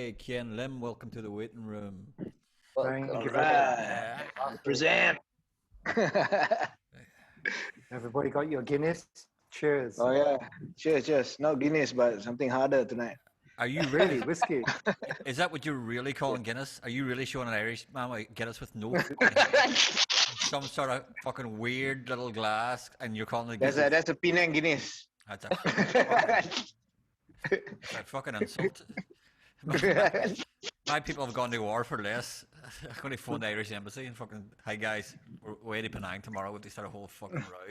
Hey, Kien Lim, welcome to the waiting room. Thank All you. right. Present. Everybody got your Guinness? Cheers. Oh yeah. Cheers, cheers. Not Guinness, but something harder tonight. Are you Really? Whiskey? Is that what you're really calling Guinness? Are you really showing an Irish man like Guinness with no some sort of fucking weird little glass, and you're calling it Guinness? That's a Penang Guinness. That's a fucking insult. My people have gone to war for less. I'm going to phone the Irish embassy and fucking, hi guys, we're away to Penang tomorrow. Would they start a whole fucking row?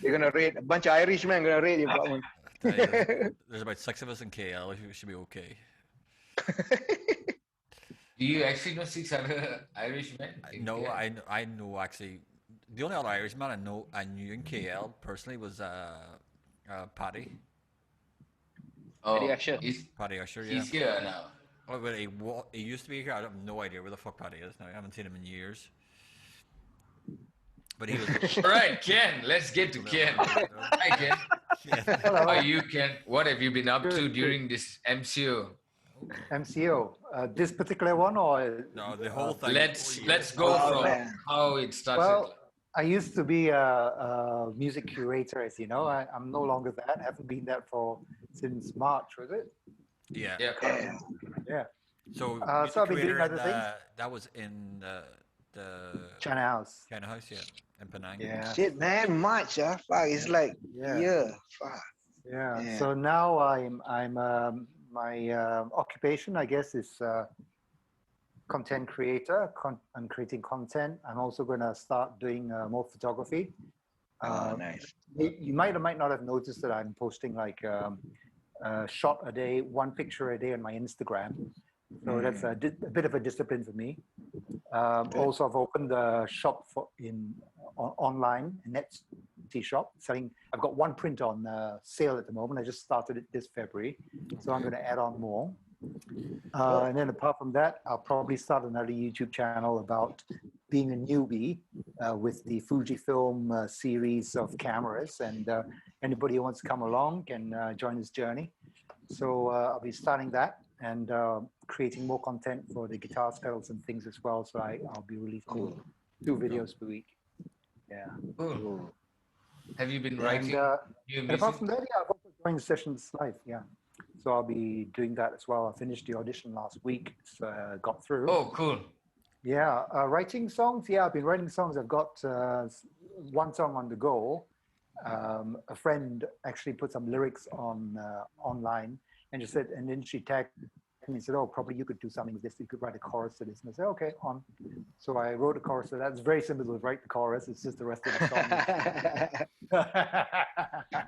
You're gonna raid a bunch of Irishmen. Gonna raid your apartment. There's about 6 of us in KL. We should be okay. Do you actually know 6 other Irishmen? No, I know actually. The only other Irishman I knew in KL personally was Paddy. Oh, Paddy Usher. Paddy Usher, yeah. He's here now. Oh, but he used to be here. I have no idea where the fuck Paddy is now. I haven't seen him in years. But he was. All right, Ken. Let's get to Ken. Hi, Ken. Hello. How are you, Ken? What have you been up to during this MCO? MCO. This particular one or? No, the whole thing. Let's go from how it started. Well, I used to be a music curator, as you know. I'm no longer that. I haven't been that since March, was it? Yeah. Yeah, correct. Yeah. So, so I've been doing other things. That was in the China House. China House, yeah, in Penang. Yeah. Shit, man, March. Fuck. It's like fuck. Yeah. So now I'm my occupation, I guess, is content creator. I'm creating content. I'm also going to start doing more photography. Nice. You might or might not have noticed that I'm posting like a shot a day, 1 picture a day on my Instagram. So that's a bit of a discipline for me. Also, I've opened a shop online, a Etsy shop, selling. I've got 1 print on sale at the moment. I just started it this February, so I'm going to add on more. And then apart from that, I'll probably start another YouTube channel about being a newbie with the Fujifilm series of cameras. And anybody who wants to come along can join this journey. So I'll be starting that and creating more content for the guitars, pedals, and things as well. So I'll be releasing 2 videos per week. Yeah. Cool. Have you been writing new and music? apart from that, yeah, I've also joined sessions live. Yeah. So I'll be doing that as well. I finished the audition last week, so got through. Oh, cool. Yeah, writing songs. Yeah, I've been writing songs. I've got 1 song on the go. A friend actually put some lyrics on online, and just said, and then she tagged me and said, "Oh, probably you could do something with this. You could write a chorus to this." And I said, "Okay, on." So I wrote a chorus. So that's very simple to write the chorus. It's just the rest of the song.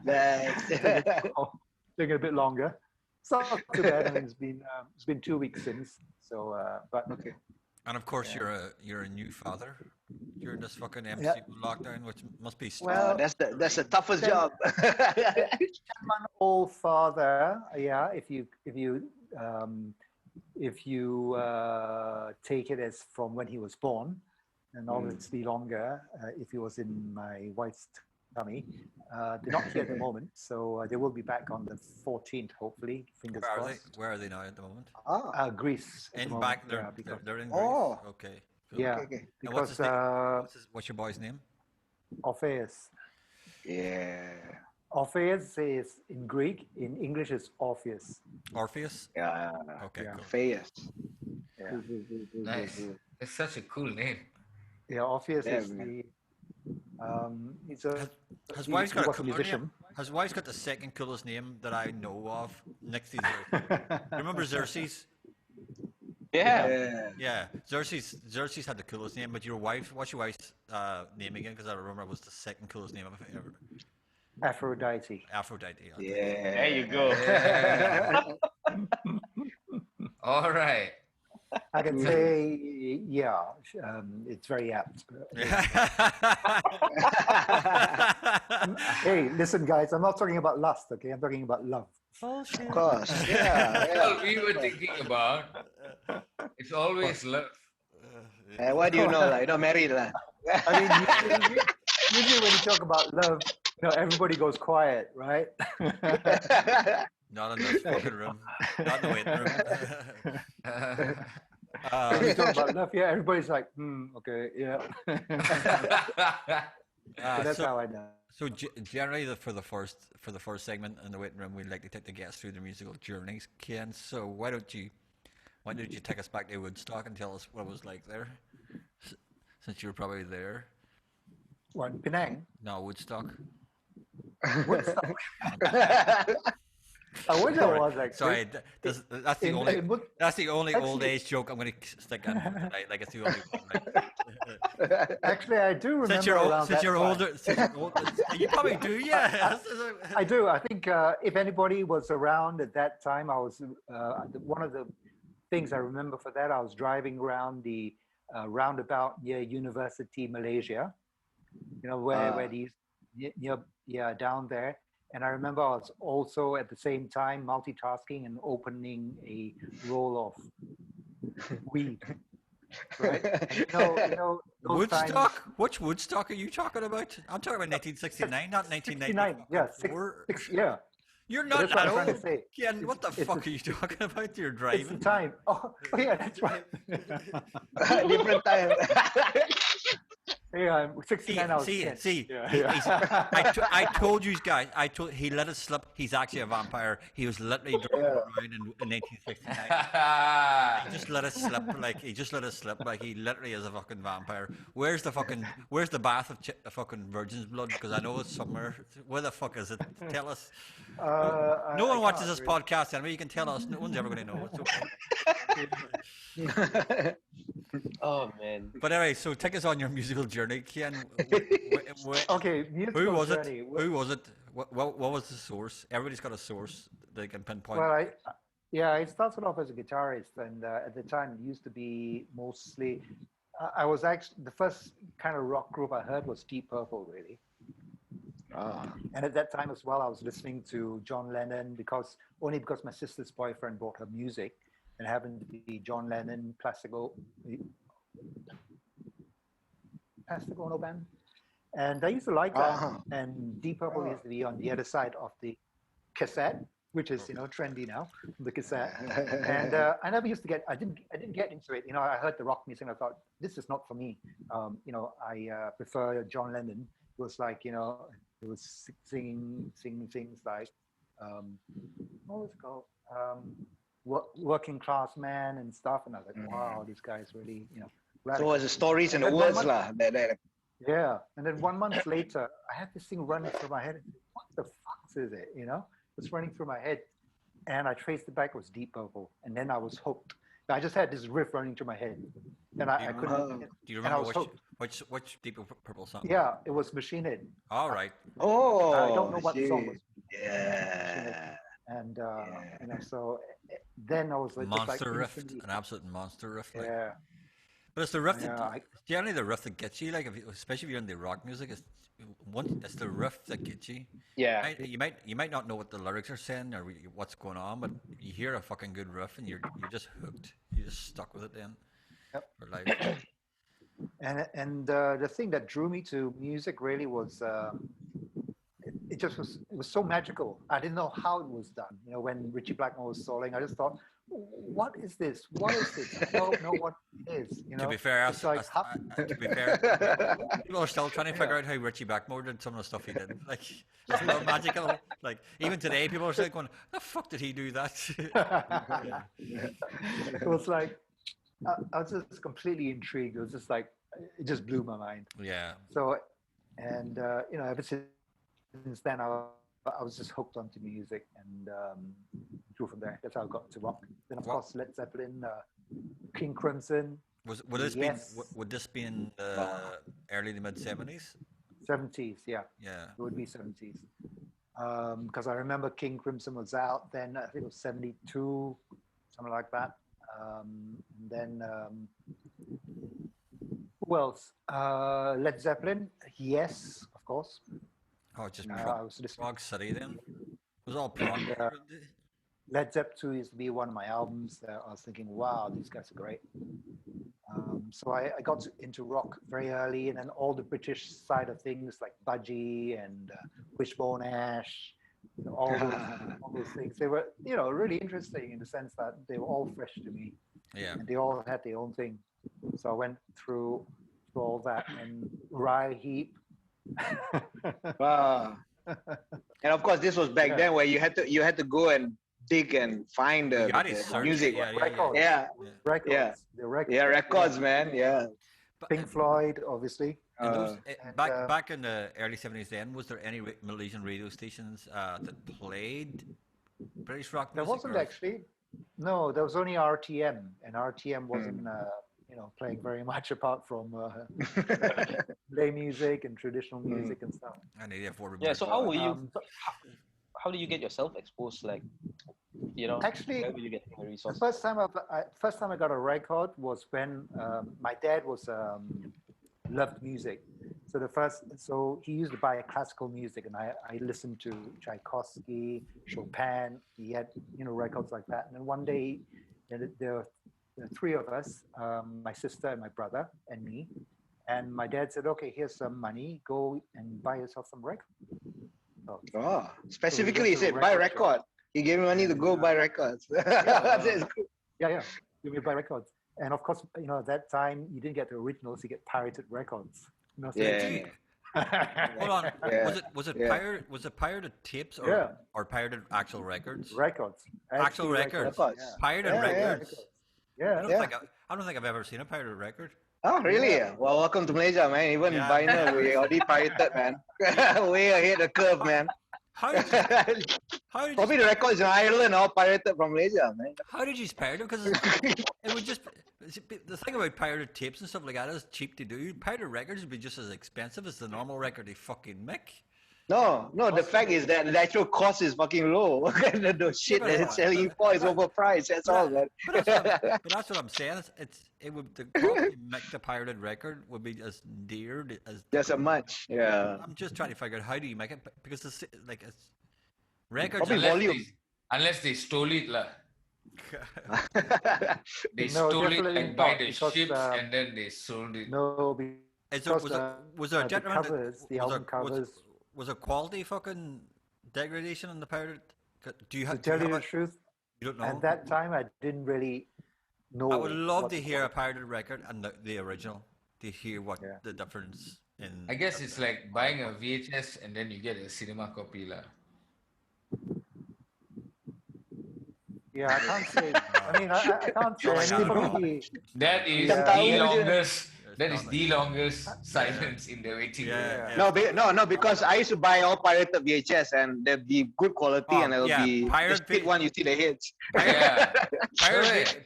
Nice. Taking a bit longer. So not too bad. I mean, it's been 2 weeks since. So, but okay. And of course, you're a new father during this fucking MC lockdown, which must be. Well, that's the toughest job. 10-month-old father. Yeah, if you take it as from when he was born, and obviously longer if he was in my wife's tummy. They're not here at the moment, so they will be back on the 14th, hopefully. Fingers crossed. Where are they now at the moment? Greece. They're in Greece. Oh. Okay. Cool. Yeah, Okay. because What's your boy's name? Orpheus. Yeah. Orpheus is in Greek. In English, is Orpheus. Orpheus. Yeah. Okay. Yeah. Cool. Face. Yeah. Nice. It's such a cool name. Yeah, Orpheus is the. It's a. Has Wise got a cooler musician. name? Has Wise got the second coolest name that I know of next to Xerxes? Remember Xerxes? Yeah. Yeah, Xerxes had the coolest name, but your wife, what's your wife's name again? Because I remember it was the second coolest name I've ever. Aphrodite. Aphrodite. Yeah. There you go. Yeah. All right. I can say, yeah, it's very apt. Hey, listen, guys, I'm not talking about lust, okay? I'm talking about love. Of course. Yeah. Well, we were thinking about it's always love. What do you know? Like, you're not married, lah. I mean, usually when you talk about love, everybody goes quiet, right? Not in this fucking room. Not in the waiting room. When we talk about love, yeah, everybody's like, okay, yeah. So that's how I know. So generally, for the first segment in the waiting room, we like to take the guests through their musical journeys, Ken. So why don't you take us back to Woodstock and tell us what it was like there, since you were probably there? What, Penang? No, Woodstock. Woodstock. I wish I was actually. Sorry, that's the only actually, old age joke I'm going to stick in tonight. Like it's the only one. Right? Actually, I do remember since you're older, you probably do, yeah. I do. I think if anybody was around at that time, I was one of the things I remember for that. I was driving around the roundabout near University Malaysia, where these down there. And I remember I was also at the same time multitasking and opening a roll of weed. Right? And Woodstock? times, Which Woodstock are you talking about? I'm talking about 1969, not 1990. Yeah. You're not that old. Ken, what the fuck are you talking about? You're driving. It's the time. Oh yeah, that's right. Different time. Yeah, 69 hours. I told you guys. He let us slip. He's actually a vampire. He was literally driving around in 1969. He just let us slip. Like he literally is a fucking vampire. Where's the bath of fucking virgin's blood? Because I know it's somewhere. Where the fuck is it? Tell us. No one watches this podcast anyway. You can tell us. No one's ever going to know. It's okay. Oh man! But anyway, so take us on your musical journey, Kien. Okay, who was it? Who was it? What was the source? Everybody's got a source they can pinpoint. Well, I started off as a guitarist, and at the time it used to be mostly. I was actually the first kind of rock group I heard was Deep Purple, really. And at that time as well, I was listening to John Lennon because my sister's boyfriend bought her music. And happened to be John Lennon, Plastico Ono Band. And I used to like that. And Deep Purple used to be on the other side of the cassette, which is, trendy now, the cassette. And I never used to I didn't get into it. I heard the rock music and I thought, this is not for me. I prefer John Lennon. It was like, it was singing things like, what was it called? Working class man and stuff, and I was like, wow, these guys really, radical. So it's the stories and the words lah. Yeah, and then 1 month later, I had this thing running through my head. What the fuck is it? It's running through my head, and I traced it back. It was Deep Purple, and then I was hooked. I just had this riff running through my head, and I couldn't. Do you remember which Deep Purple song? Yeah, it was Machine Head. All right. Oh, I don't know what song was. Yeah. And so then I was like, monster riff, an absolute monster riff. Like. Yeah. But it's the riff generally the riff that gets you. Like, especially if you're in the rock music, it's the riff that gets you. Yeah. You might not know what the lyrics are saying or what's going on, but you hear a fucking good riff and you're just hooked. You're just stuck with it then. Yep. For life. And the thing that drew me to music really was. It was so magical. I didn't know how it was done. When Richie Blackmore was soloing, I just thought, what is this? What is this? I don't know what it is. To be fair, people are still trying to figure out how Richie Blackmore did some of the stuff he did. Like, it's a little magical. Like, even today, people are still going, "The fuck did he do that?" It was like I was just completely intrigued. It was just like it just blew my mind. Yeah. So, and ever since then, I was just hooked onto music and grew from there. That's how I got to rock. Then, of course, Led Zeppelin, King Crimson. Would this be in early to mid 70s? 70s, yeah. Yeah. It would be 70s. Because I remember King Crimson was out then. I think it was 72, something like that. And then who else? Led Zeppelin, yes, of course. Oh, just prog city then? It was all prog. Led Zeppelin 2 used to be one of my albums. I was thinking, wow, these guys are great. So I got into rock very early, and then all the British side of things like Budgie and Wishbone Ash, all those things. They were, really interesting in the sense that they were all fresh to me, Yeah. and they all had their own thing. So I went through all that and Rye Heap. Wow. And of course, this was back then where you had to go and dig and find You the, gotta the search music. it, yeah. Records. Yeah, Records. Yeah. The records. yeah, records, man. Yeah. But, Pink Floyd, obviously. and those, and, back in the early 70s then, was there any Malaysian radio stations that played British rock There music? wasn't or- actually. No, there was only RTM, and RTM wasn't, playing very much apart from play music and traditional music and stuff. And they therefore Yeah. So how were you? Um, How do you get yourself exposed? Like, Actually, where were you getting the The resources? first time I got a record was when my dad was loved music. So he used to buy classical music, and I listened to Tchaikovsky, Chopin. He had records like that. And then one day, there were three of us, my sister and my brother and me. And my dad said, "Okay, here's some money. Go and buy yourself some records." Oh, specifically, he to the said buy record shop. record. He gave me money to go buy records. That's cool. Yeah. You may buy records. And of course, at that time, you didn't get the originals; you get pirated records. So Yeah. Hold on. Yeah. Was it Yeah. pirate? Was it pirated tapes or Yeah. or pirated actual records? Records. Actual HD records. Records. Pirated Yeah, yeah. records. Yeah. I don't think I've ever seen a pirated record. Oh, really? Well, welcome to Malaysia, man. Even Yeah. vinyl, we already pirated, man. Way ahead of the curve, man. How did you, how did Probably you, the records in Ireland all pirated from Malaysia, man. how did you pirate them? Because it would just the thing about pirated tapes and stuff like that is cheap to do. Pirated records would be just as expensive as the normal record they fucking make. No, the fact is that the actual cost is fucking low. The shit that it's selling you for is overpriced. That's all, man. But that's what I'm saying. It would the cost to make the pirated record would be as dear as. Just a much, yeah. I'm just trying to figure out how do you make it because it's records. Probably are- volume. Unless they stole it, lah. They No, stole it definitely like by not, the because, ships and then they sold it. No, Is there, because was there a the gentleman that- covers, the was album there- was- covers. Was there quality fucking degradation in the pirated? Do you To have? tell you the truth, You don't know. at that time I didn't really know. I would love what to the hear a quality- pirated record and the original to hear what Yeah. the difference in. I guess it's like buying a VHS and then you get a cinema copy, lah. Yeah, I can't say. I mean, I can't say. Oh my God. Anybody, That is Yeah. the longest. That is not the longest silence in the waiting room. Yeah. No, because I used to buy all pirated VHS and there'd be good quality Oh, and there'll yeah, be pirate the split V- one you see the hits. Yeah.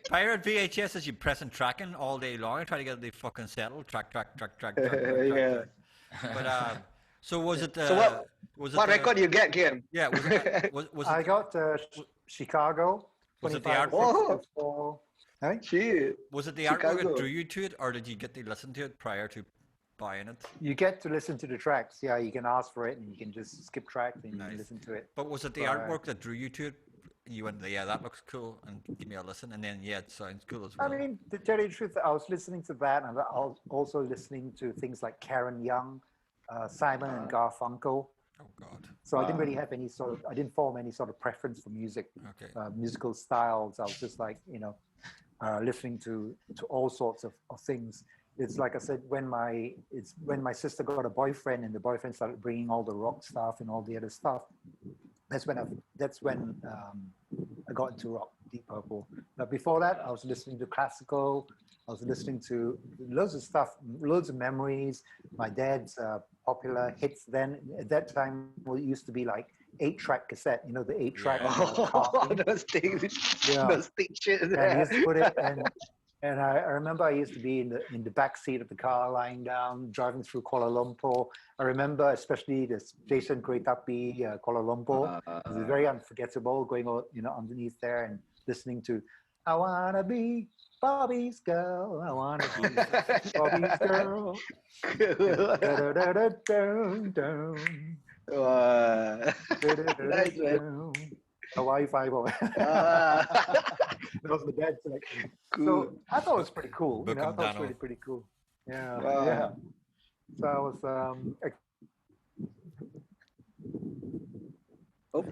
Pirate VHS is you pressing tracking all day long and trying to get the fucking settle track. Yeah. But so was it? So was it What the- record you get, Kien? Yeah, was I it? got Chicago. Was it the 25 art- for, hey? Shit. Was it the artwork that Chicago. drew you to it, or did you get to listen to it prior to buying it? You get to listen to the tracks. Yeah, you can ask for it and you can just skip tracks and you Nice. can listen to it. But was it the Right. artwork that drew you to it? You went, yeah, that looks cool, and give me a listen, and then yeah, it sounds cool as I well. mean, to tell you the truth, I was listening to that and I was also listening to things like Karen Young, Simon and Garfunkel. Oh God. So I didn't really have I didn't form any sort of preference for music, Okay. musical styles. I was just like, listening to all sorts of things. It's like I said, when my sister got a boyfriend and the boyfriend started bringing all the rock stuff and all the other stuff. That's when I got into rock, Deep Purple. But before that, I was listening to classical. I was listening to loads of stuff, loads of memories. My dad's popular hits then. At that time, it used to be like 8-track cassette, the 8-track. Oh, those things. Yeah. Those things shit. And he used to put it, and I remember I used to be in the back seat of the car, lying down, driving through Kuala Lumpur. I remember especially the station Kereta Api, Kuala Lumpur. It was very unforgettable, going underneath there and listening to "I Wanna Be Bobby's Girl, I Wanna Be Bobby's Girl." Da-da-da-da-dum-dum. Nice, man. Hawaii Five-O. Ah, That was the dad selection. cool. So I thought it was pretty cool. Book I them thought it was down. really pretty cool. Yeah, Wow. yeah. So I was Oh,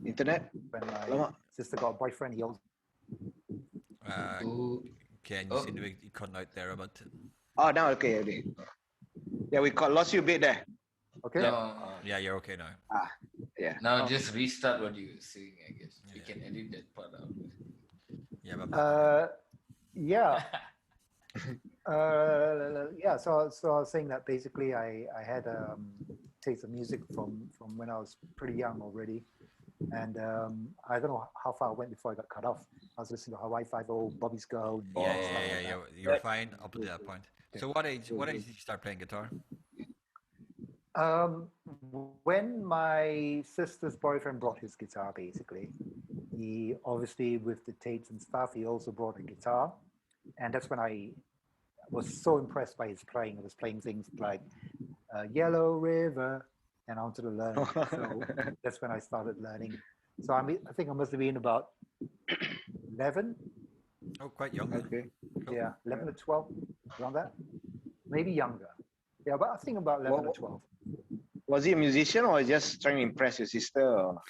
internet. When my Alamak. sister got a boyfriend, he also. Ken, you seem to be cutting out there a bit. Oh, now okay. Yeah, we lost you a bit there. Okay. No, Yeah, you're okay now. Yeah. now just restart what you were saying, I guess. We Yeah. can edit that part out. Yeah, but Yeah. Yeah. So I was saying that basically I had taste of music from when I was pretty young already, and I don't know how far I went before I got cut off. I was listening to Hawaii Five-O, Bobby's Girl. and stuff like that. yeah, you're fine up to that point. So what age did you start playing guitar? When my sister's boyfriend brought his guitar, basically, he obviously with the tapes and stuff, he also brought a guitar, and that's when I was so impressed by his playing. I was playing things like Yellow River, and I wanted to learn. So that's when I started learning. So I think I must have been about 11. Oh, quite young. Then. Okay. Yeah, 11 or 12, around that. Maybe younger. Yeah, but I think about 11 or 12. Was he a musician or just trying to impress your sister? Or?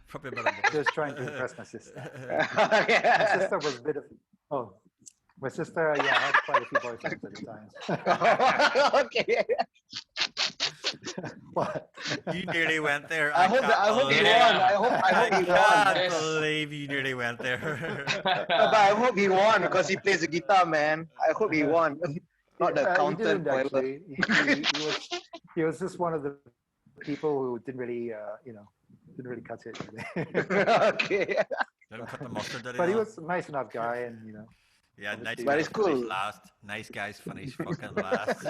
Probably about Just trying to impress my sister. My Yeah. sister was a bit of, my sister, yeah, had quite a few boyfriends at the time. Okay. What? You nearly went there. I hope he won. I hope he won. can't Yes. believe you nearly went there. But I hope he won because he plays the guitar, man. I hope he won. Not the He accountant. didn't actually. He was just one of the people who didn't really cut it. Really. Okay. Let him cut the mustard. Did But he not? was a nice enough guy, and Yeah, nice obviously- But guys it's cool. finish last. Nice guys finish fucking last.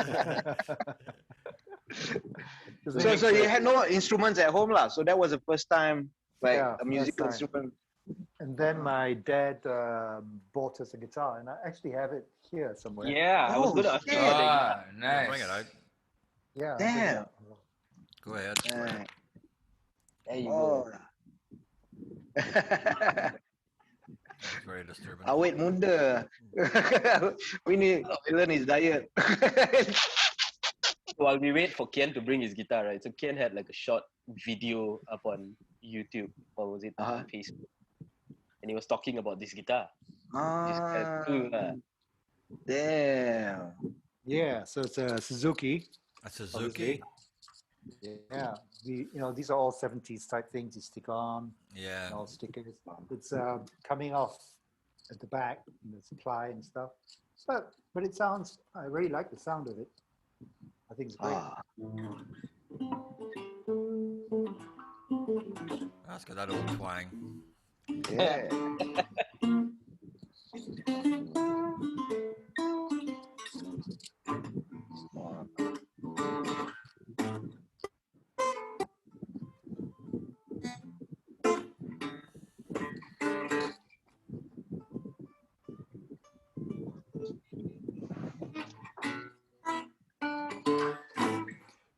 So you had no instruments at home, lah. So that was the first time, like Yeah, a musical first time. instrument. And then my dad bought us a guitar, and I actually have it here somewhere. Yeah, I was Oh, going to ask you shit. about that. Ah, Yeah, nice. bring it out. Yeah. I Damn. think that- Go ahead. Right. There you Oh. go. It's very disturbing. Awet munda. We need to learn his diet. While we wait for Kien to bring his guitar, right? So Kien had like a short video up on YouTube, or was it Uh-huh. Facebook? And he was talking about this guitar. This Ah, cool, damn. Yeah. So it's a Suzuki. A Suzuki. Yeah. These are all 70s type things you stick on. Yeah. All stickers. It's coming off at the back, the supply and stuff. But it sounds. I really like the sound of it. I think it's great. Ah. That's got that old twang. Yeah.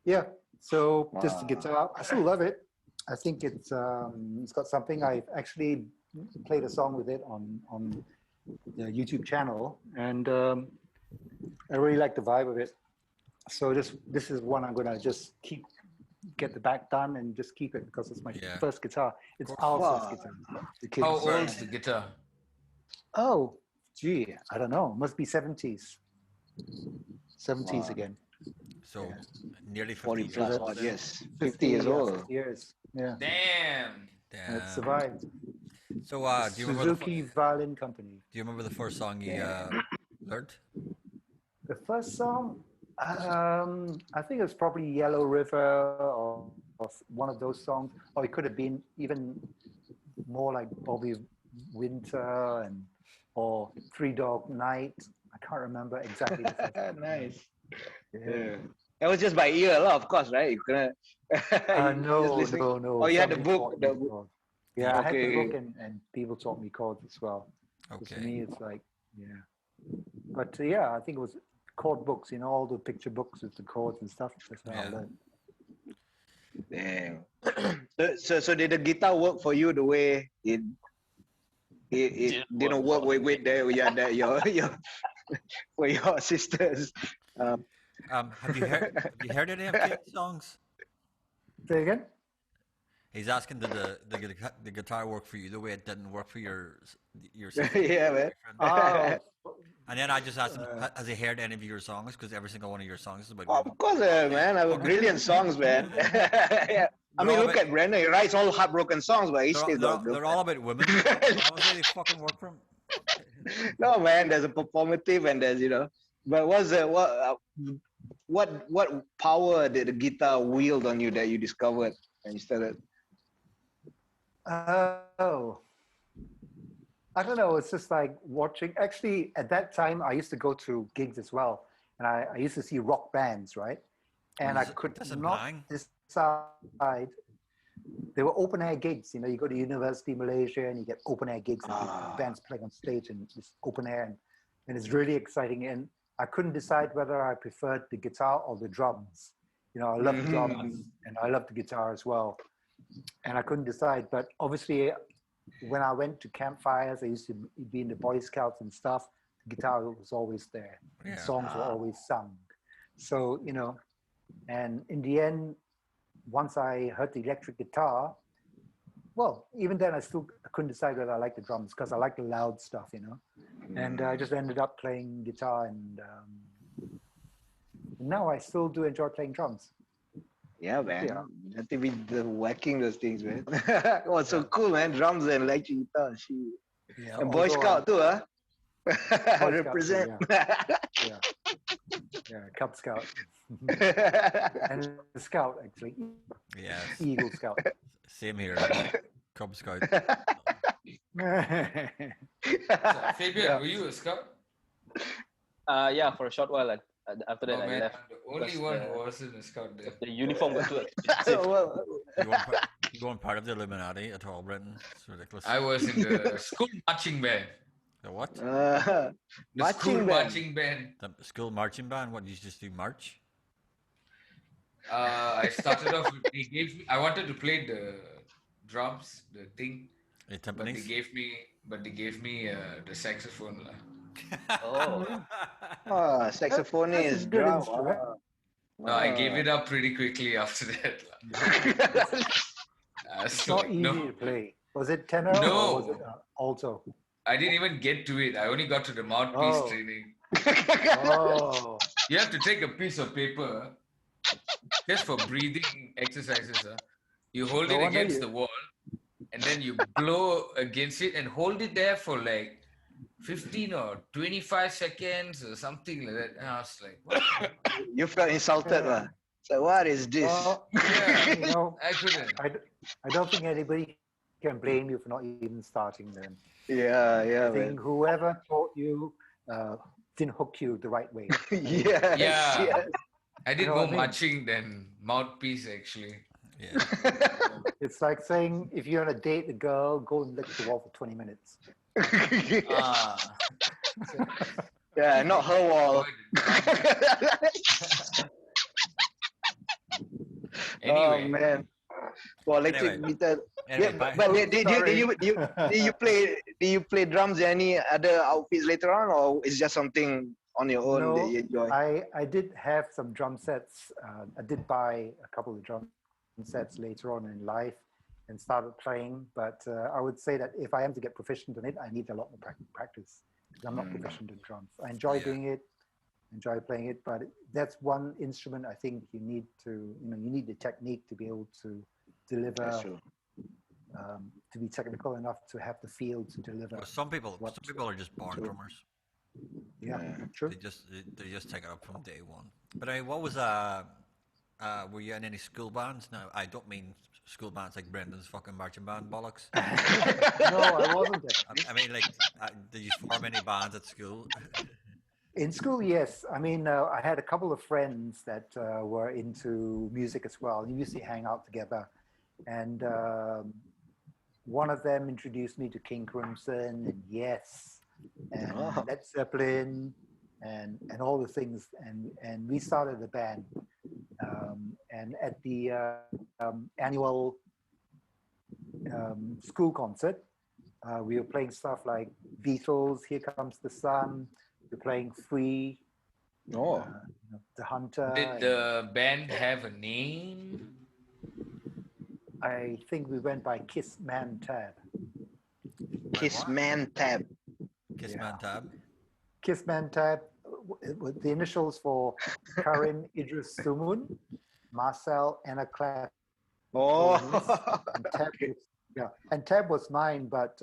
Yeah. So just the Wow. guitar. I still love it. I think it's got something. I've actually played a song with it on the YouTube channel, and I really like the vibe of it. So this is one I'm gonna just get the back done and just keep it because it's my Yeah. first guitar. It's our Wow. first guitar. The kids. How old's the guitar? Oh, gee, I don't know. Must be 70s. 70s Wow. again. So nearly 40 50 plus years odd old. years. 50 years yeah, old. 50 years. Yeah. Damn. And it Damn. survived. So do you remember Suzuki Violin Company. do you remember the first song you learned? The first song, I think it was probably Yellow River or one of those songs, or it could have been even more like Bobby Winter or Three Dog Night. I can't remember exactly. The first one. Nice. Yeah. Yeah. That was just by ear, lah, of course, right? You couldn't. No. Oh, you had the somebody book, taught me the- chords. Yeah, I had the Okay. book and people taught me chords as well. So Okay. for me, it's like, yeah. But yeah, I think it was chord books, all the picture books with the chords and stuff. That's how I Yeah. learned. Damn. So did the guitar work for you the way it didn't work with your for your sisters? Have you heard any of Kien's songs? Say again? He's asking did the guitar work for you the way it didn't work for your Yeah, man. Oh, And then I just asked him, has he heard any of your songs? Because every single one of your songs is about Of women. course, man. I have brilliant songs, man. Yeah. I mean, all look about- at Brandon. He writes all heartbroken songs, but he still got they're all about women. Obviously, they fucking work for him. No, man. There's a performative, and there's But what power did the guitar wield on you that you discovered and you started? oh, I don't know. It's just like watching. Actually, at that time, I used to go to gigs as well, and I used to see rock bands, right? And I could That's not implying. decide. They were open air gigs. You go to University Malaysia and you get open air gigs and bands playing on stage and it's open air and it's really exciting. And I couldn't decide whether I preferred the guitar or the drums. I love drums and I love the guitar as well. And I couldn't decide. But obviously, when I went to campfires, I used to be in the Boy Scouts and stuff. The guitar was always there. Yeah. Songs were always sung. So, and in the end, once I heard the electric guitar, well, even then I couldn't decide whether I liked the drums because I like the loud stuff, And I just ended up playing guitar, and now I still do enjoy playing drums. Yeah, man. Yeah. Nothing with the whacking those things, man. Oh, so cool, man. Drums and electric guitar. Shit. Yeah, And Boy although Scout too, huh? Scout too, Represent. yeah, Cub Scout. And the Scout, actually. Yes. Eagle Scout. Same here. Cub Scout. Fabian, were you a scout? Yeah, for a short while. After that, Oh, I man, left. the only because one who wasn't a scout there. The uniform got too expensive. Well, You weren't part of the Illuminati at all, Brenton. It's ridiculous. I was in the school marching band. The what? The Marching school band. marching band. The school marching band? What, you just do march? I started off. I wanted to play the drums, the thing, Hey, but they timpanis? gave me the saxophone lah. Oh, Saxophone That's a is good drum. instrument. No, I gave it up pretty quickly after that lah. It's So, not easy no, to play. Was it tenor No. or was it alto? I didn't even get to it. I only got to the mouthpiece Oh. training. Oh, You have to take a piece of paper just for breathing exercises. You hold No it wonder against you- the wall and then you blow against it and hold it there for like 15 or 25 seconds or something like that. And I was like, what? You felt insulted, Yeah. lah. So what is this? well, Yeah, I couldn't. I don't think anybody can blame you for not even starting then. Yeah, I man. think whoever taught you didn't hook you the right way. Yes, Yeah. yes. I did know more what I mean? marching than mouthpiece actually. Yeah. It's like saying if you're on a date, a girl, go and lick the wall for 20 minutes. ah. Yeah, not her wall. Anyway, Oh man. Well, electric Anyway. guitar. Anyway, Yeah, bye. but did Sorry. you play drums any other outfits later on, or it's just something on your own No, that you enjoy? I did have some drum sets. I did buy a couple of drum sets later on in life and started playing. But I would say that if I am to get proficient in it, I need a lot more practice because I'm not proficient in drums. I enjoy Yeah. doing it, enjoy playing it, but that's one instrument I think you need to, you need the technique to be able to deliver, That's true. to be technical enough to have the feel to deliver. Well, some people are just born True. drummers. Yeah, Yeah. true. They just take it up from day one. But I mean, what was were you in any school bands? No, I don't mean school bands like Brendan's fucking marching band bollocks. No, I wasn't. I mean, like, did you form any bands at school? In school, yes. I mean, I had a couple of friends that were into music as well. We used to hang out together. And one of them introduced me to King Crimson and Yes and Oh. Led Zeppelin and all the things. And we started a band. And at the annual school concert, we were playing stuff like Beatles, Here Comes the Sun. We're playing Free, Oh. The Hunter. did the band have a name? I think we went by Kiss Man Tab. Kiss Man Tab. Kiss Yeah. Man Tab. Kiss Man Tab, with the initials for Karim Idris Sumun, Marcel Anna Clap. Oh, And Tab was, yeah, and Tab was mine, but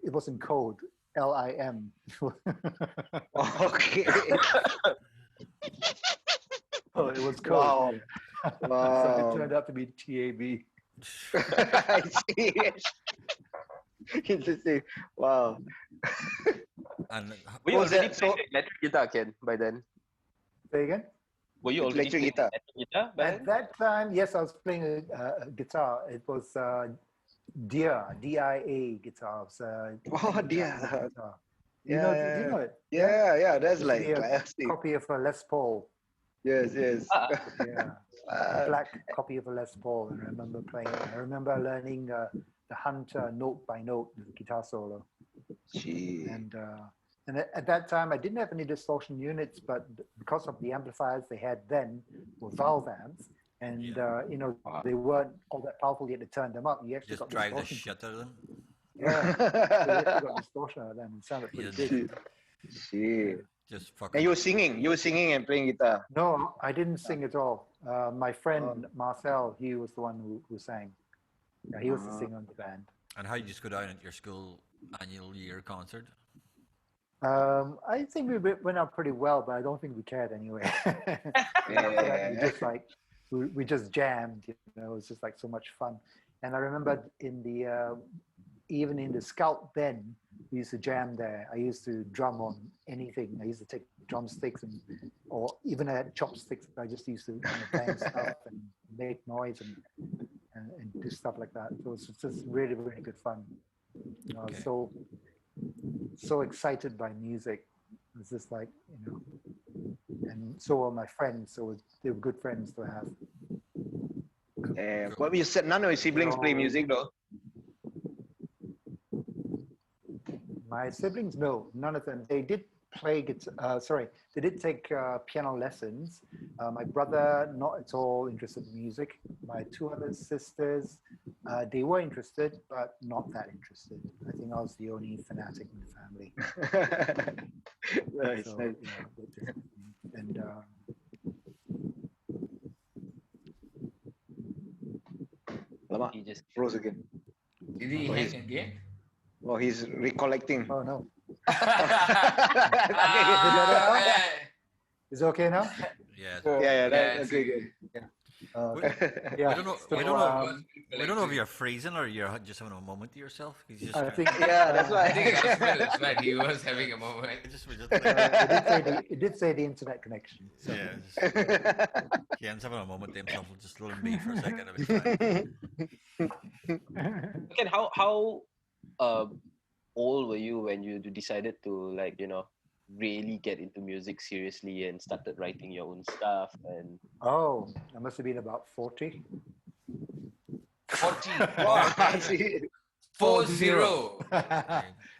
it was in code, LIM. okay. So it was Wow. code. So it Wow. turned out to be TAB. I see. Interesting. Wow. And Were you Was already that playing so- the electric guitar, Ken, by then? Say again? Were you already Electric playing guitar. the electric guitar by At then? that time, yes, I was playing a guitar. It was DIA, DIA guitar. It was, Oh, Japanese DIA. guitar. Yeah, You know, yeah, do you know it? Yeah, that's Used to like be a classic. copy of a Les Paul. Yes, yes. Ah, Yeah, a black copy of a Les Paul, and I remember playing it. I remember learning the Hunter note by note the guitar solo, Gee. and at that time I didn't have any distortion units, but because of the amplifiers they had then were valve amps, and you know, Wow. they weren't all that powerful. You had to turn them up. You actually just got drive the distortion. shit out of them. Yeah, so you actually got distortion out of them. It sounded pretty Yeah. good. Gee. Just And fucking. you were singing and playing guitar. No, I didn't sing at all. My friend Marcel, he was the one who sang. Yeah, he was the singer in the band. And how you just go down at your school annual year concert? I think we went out pretty well, but I don't think we cared anyway. Yeah. We just like we just jammed, you know. It was just like so much fun. And I remember in the even in the Scout then, we used to jam there. I used to drum on anything. I used to take drumsticks or even I had chopsticks. I just used to bang stuff and make noise and do stuff like that. So it was just really, really good fun. I was so excited by music. It was just like, you know, and so were my friends. So they were good friends to have. What you said, none of your siblings play music though. My siblings, no, none of them. They did play guitar. They did take piano lessons. My brother, not at all interested in music. My two other sisters, they were interested, but not that interested. I think I was the only fanatic in the family. Nice, So, nice. you know, and Lama, he just froze again. Did he hang again? Oh, he's recollecting. oh no, Ah, is it okay now? Yeah. Yeah, it's okay, good. Yeah, We don't know. so, we don't know. We don't know if you're freezing or you're just having a moment to yourself. You just I think Yeah, that's I why. think that's right. He was having a moment. we just it did say the internet connection. So. yeah. Kien's having a moment to himself. We'll just let him be for a second. It'll be fine. Ken, how old were you when you decided to, like, you know, really get into music seriously and started writing your own stuff? And Oh, I must have been about 40. 40. Wow, see. 40.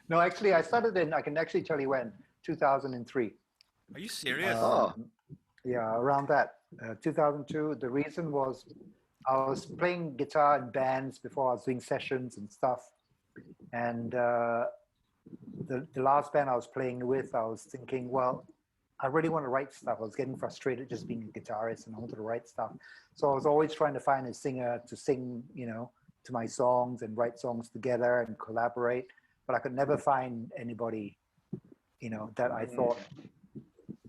No, actually, I started I can actually tell you when, 2003. Are you serious? Oh. Yeah, around that, 2002. The reason was I was playing guitar in bands before I was doing sessions and stuff. And the last band I was playing with, I was thinking, well, I really want to write stuff. I was getting frustrated just being a guitarist and I wanted to write stuff. So I was always trying to find a singer to sing, you know, to my songs and write songs together and collaborate. But I could never find anybody, you know, that I thought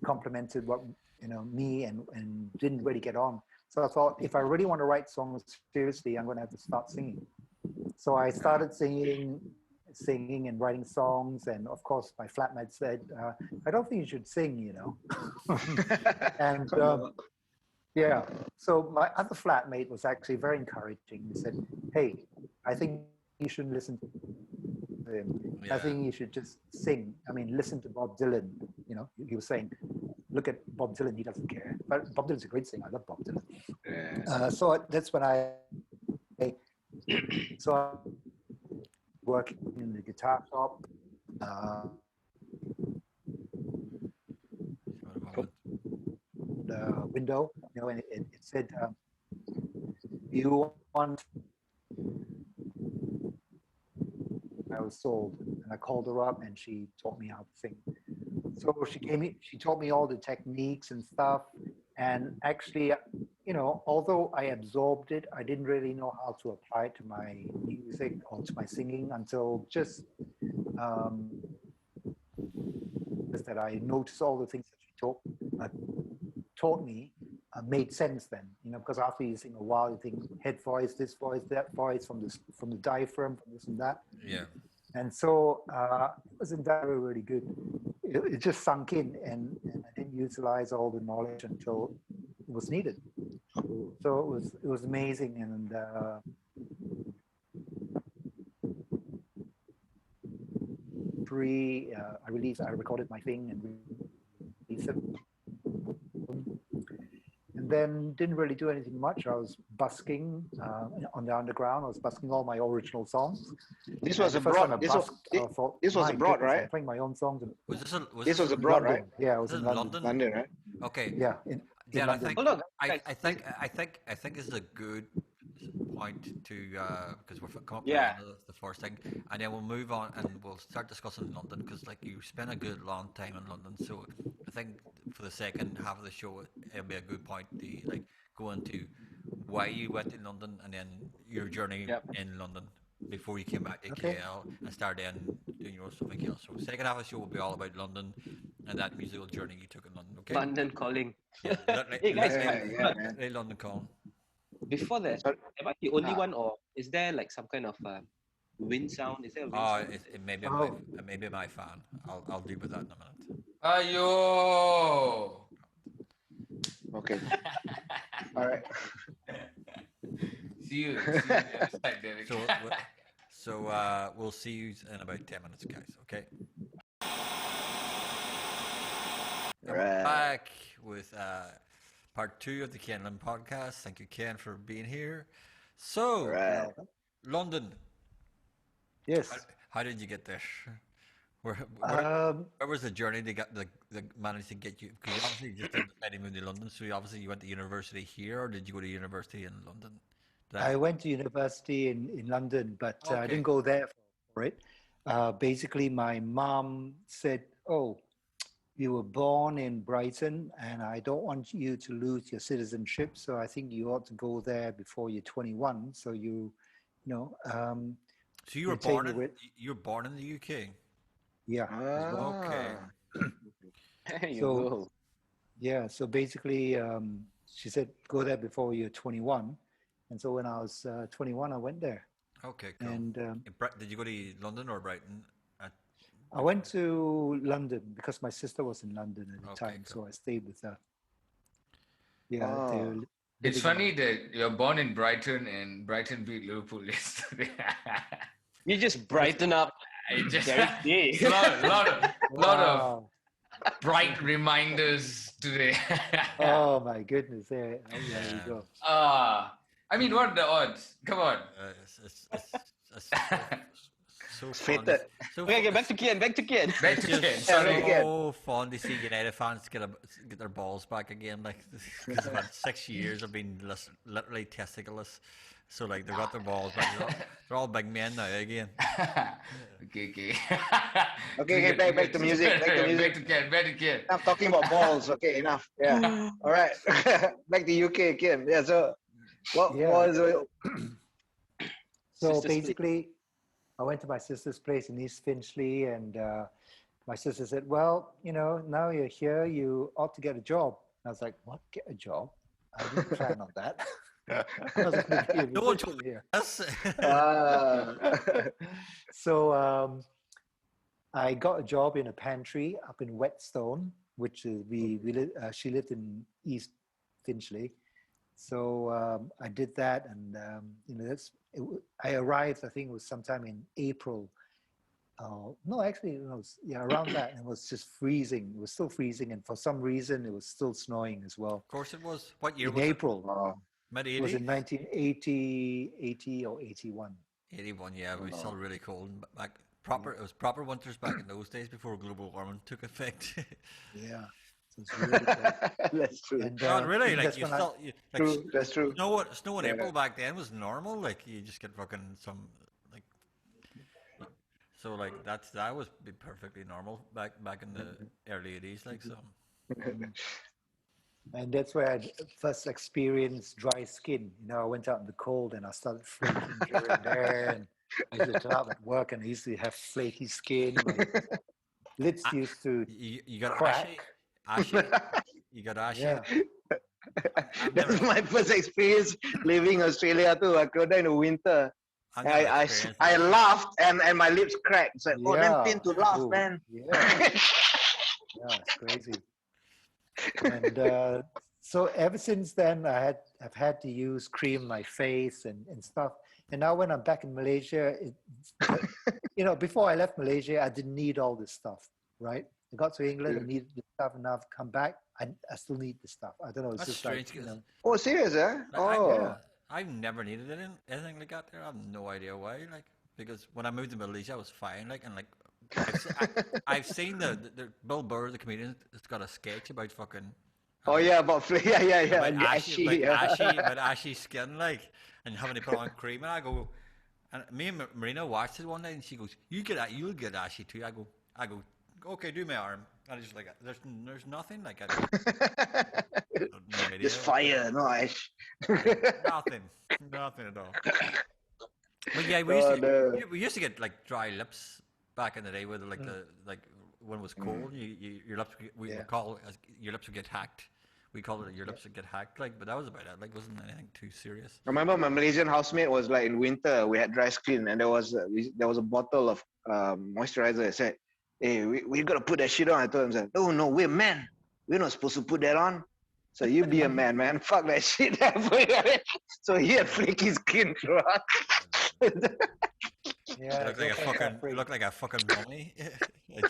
complemented what, you know, me and didn't really get on. So I thought, if I really want to write songs seriously, I'm going to have to start singing. So I started singing and writing songs. And of course, my flatmate said, I don't think you should sing, you know. And yeah, so my other flatmate was actually very encouraging. He said, hey, I think you shouldn't listen to him. Yeah. I think you should just sing. I mean, listen to Bob Dylan. You know, he was saying, look at Bob Dylan, he doesn't care. But Bob Dylan's a great singer. I love Bob Dylan. So that's when I working in the guitar shop. The window, you know, and it said, you want I was sold. And I called her up and she taught me how to sing. So she taught me all the techniques and stuff. And actually, you know, although I absorbed it, I didn't really know how to apply it to my music or to my singing until just that I noticed all the things that she taught me made sense then, you know, because after you sing a while, you think head voice, this voice, that voice, from the diaphragm, from this and that. Yeah. And so it wasn't that really good. It just sunk in, and I didn't utilize all the knowledge until it was needed. So it was amazing, and I recorded my thing and released it. And then didn't really do anything much. I was busking on the underground. I was busking all my original songs. This was And the first time abroad. I busked, I thought, This was "My abroad, goodness, right? I'm playing my own songs." This was abroad, London. right? Yeah, I was This in is London. London, right? Okay. Yeah, in Yeah, I London. think Hold on. I think this is a good point to because we're coming up to Yeah. the end of the first thing, and then we'll move on and we'll start discussing London because like you spent a good long time in London, so I think for the second half of the show it'll be a good point to like go into why you went to London and then your journey Yep. in London before you came back to Okay. KL and started then doing your something else. So second half of the show will be all about London and that musical journey you took in London. Okay. London calling. Yeah, Hey guys, Yeah, man. London calling. before that, Sorry? am I the only one, or is there like some kind of wind sound? Is there a wind Oh, sound? it may be it may be my fan. I'll deal with that in a minute. Ayo. Okay. All right. See you next time, Derek. So we'll see you in about 10 minutes, guys. Okay. And we're Right. back with part 2 of the Kien Lim podcast. Thank you, Ken, for being here. So, Right. London. Yes. How did you get there? Where was the journey to get the manage to get you? Because you obviously just didn't move to London, so obviously you went to university here, or did you go to university in London? I went to university in London, but I Okay. didn't go there for it. Basically, my mom said, "Oh, you were born in Brighton, and I don't want you to lose your citizenship. So I think you ought to go there before you're 21. So you know." So you were take born me in with- you were born in the UK. Yeah. Okay. There you So- go. Yeah. So basically, she said, "Go there before you're 21." And so when I was 21, I went there. Okay, cool. And Did you go to London or Brighton? I went to London because my sister was in London at the Okay, time, cool. so I stayed with her. Yeah, Oh. they were It's living- funny that you're born in Brighton and Brighton beat Liverpool yesterday. You just brighten up. I just Derek Day. lot of Wow. bright reminders today. Oh my goodness! There you Yeah. go. I mean, what are the odds? Come on. It's so Fated. So Okay, back to Kien. Back to Kien. Back to It's Ken. just Sorry. again. so fun to see United fans get their balls back again. Like, because about 6 years have been literally testicleless. So like they got their balls back. They're all big men now again. Okay. Okay, back to music. Back to music. Back to Ken. Back to Ken. Enough talking about balls. Okay, enough. Yeah. All right. Back to UK again. Yeah. So, what Yeah. was So Sister's basically, I went to my sister's place in East Finchley, and my sister said, "Well, you know, now you're here, you ought to get a job." I was like, "What? Get a job? I didn't plan on that." I was gonna be a No one musician here. Yes. So I got a job in a pantry up in Whetstone, which is she lived in East Finchley. So I did that, and you know, I arrived. I think it was sometime in April. No, actually, it was around that. And it was just freezing. It was still freezing, and for some reason, it was still snowing as well. Of course it was. What year In was April, it? it was in Mid-80s? 1980 or 81. 81, yeah. It was still really cold. Like it was proper winters back in those days before global warming took effect. Yeah, so it's really cold. That's true. And, God, really? Like that's you when I- still like True. That's true. snow in Yeah. April back then was normal. Like you just get fucking some like So like that was be perfectly normal back in the early 80s, like so. And that's where I first experienced dry skin. You know, I went out in the cold and I started flaking here and there. And I used to turn up at work and I used to have flaky skin. My lips used to You got crack. ashy. You got ashy. Yeah. I've That's never, my first experience leaving Australia too. I go there in the winter. I've never I experienced I that. laughed and my lips cracked. It's like, oh, then Yeah. pain to laugh, Ooh, man. Yeah. Yeah, it's crazy. And so ever since then, I've had to use cream my face and stuff. And now when I'm back in Malaysia, you know, before I left Malaysia, I didn't need all this stuff, right? I got to England, I needed the stuff, and now I've come back, I still need the stuff. I don't know. It's That's just strange. like, you know, Oh, serious, huh? Like, Oh. I've never needed anything like that there. I have no idea why. Like because when I moved to Malaysia, I was fine. Like and like I've seen the Bill Burr, the comedian, has got a sketch about fucking. Oh yeah, about yeah. About Ashy, yeah. about ashy skin, like, and having to put on cream. And I go, and me and Marina watched it one night, and she goes, you'll get ashy too." I go, "Okay, do my arm." And I just like, there's nothing like no idea. Just fire, no ash. Nothing at all. But yeah, we used to get like dry lips back in the day, where like the like when it was cold, your lips we would call your lips would get hacked. We called it your lips would get hacked, like, but that was about it. Like, wasn't anything too serious. I remember my Malaysian housemate was like in winter, we had dry skin, and there was a bottle of moisturizer. I said, "Hey, we gotta put that shit on." I told him, "No, we're men. We're not supposed to put that on." So you be a man. Fuck that shit. So he had flaky skin throughout. yeah. You look like a fucking mummy.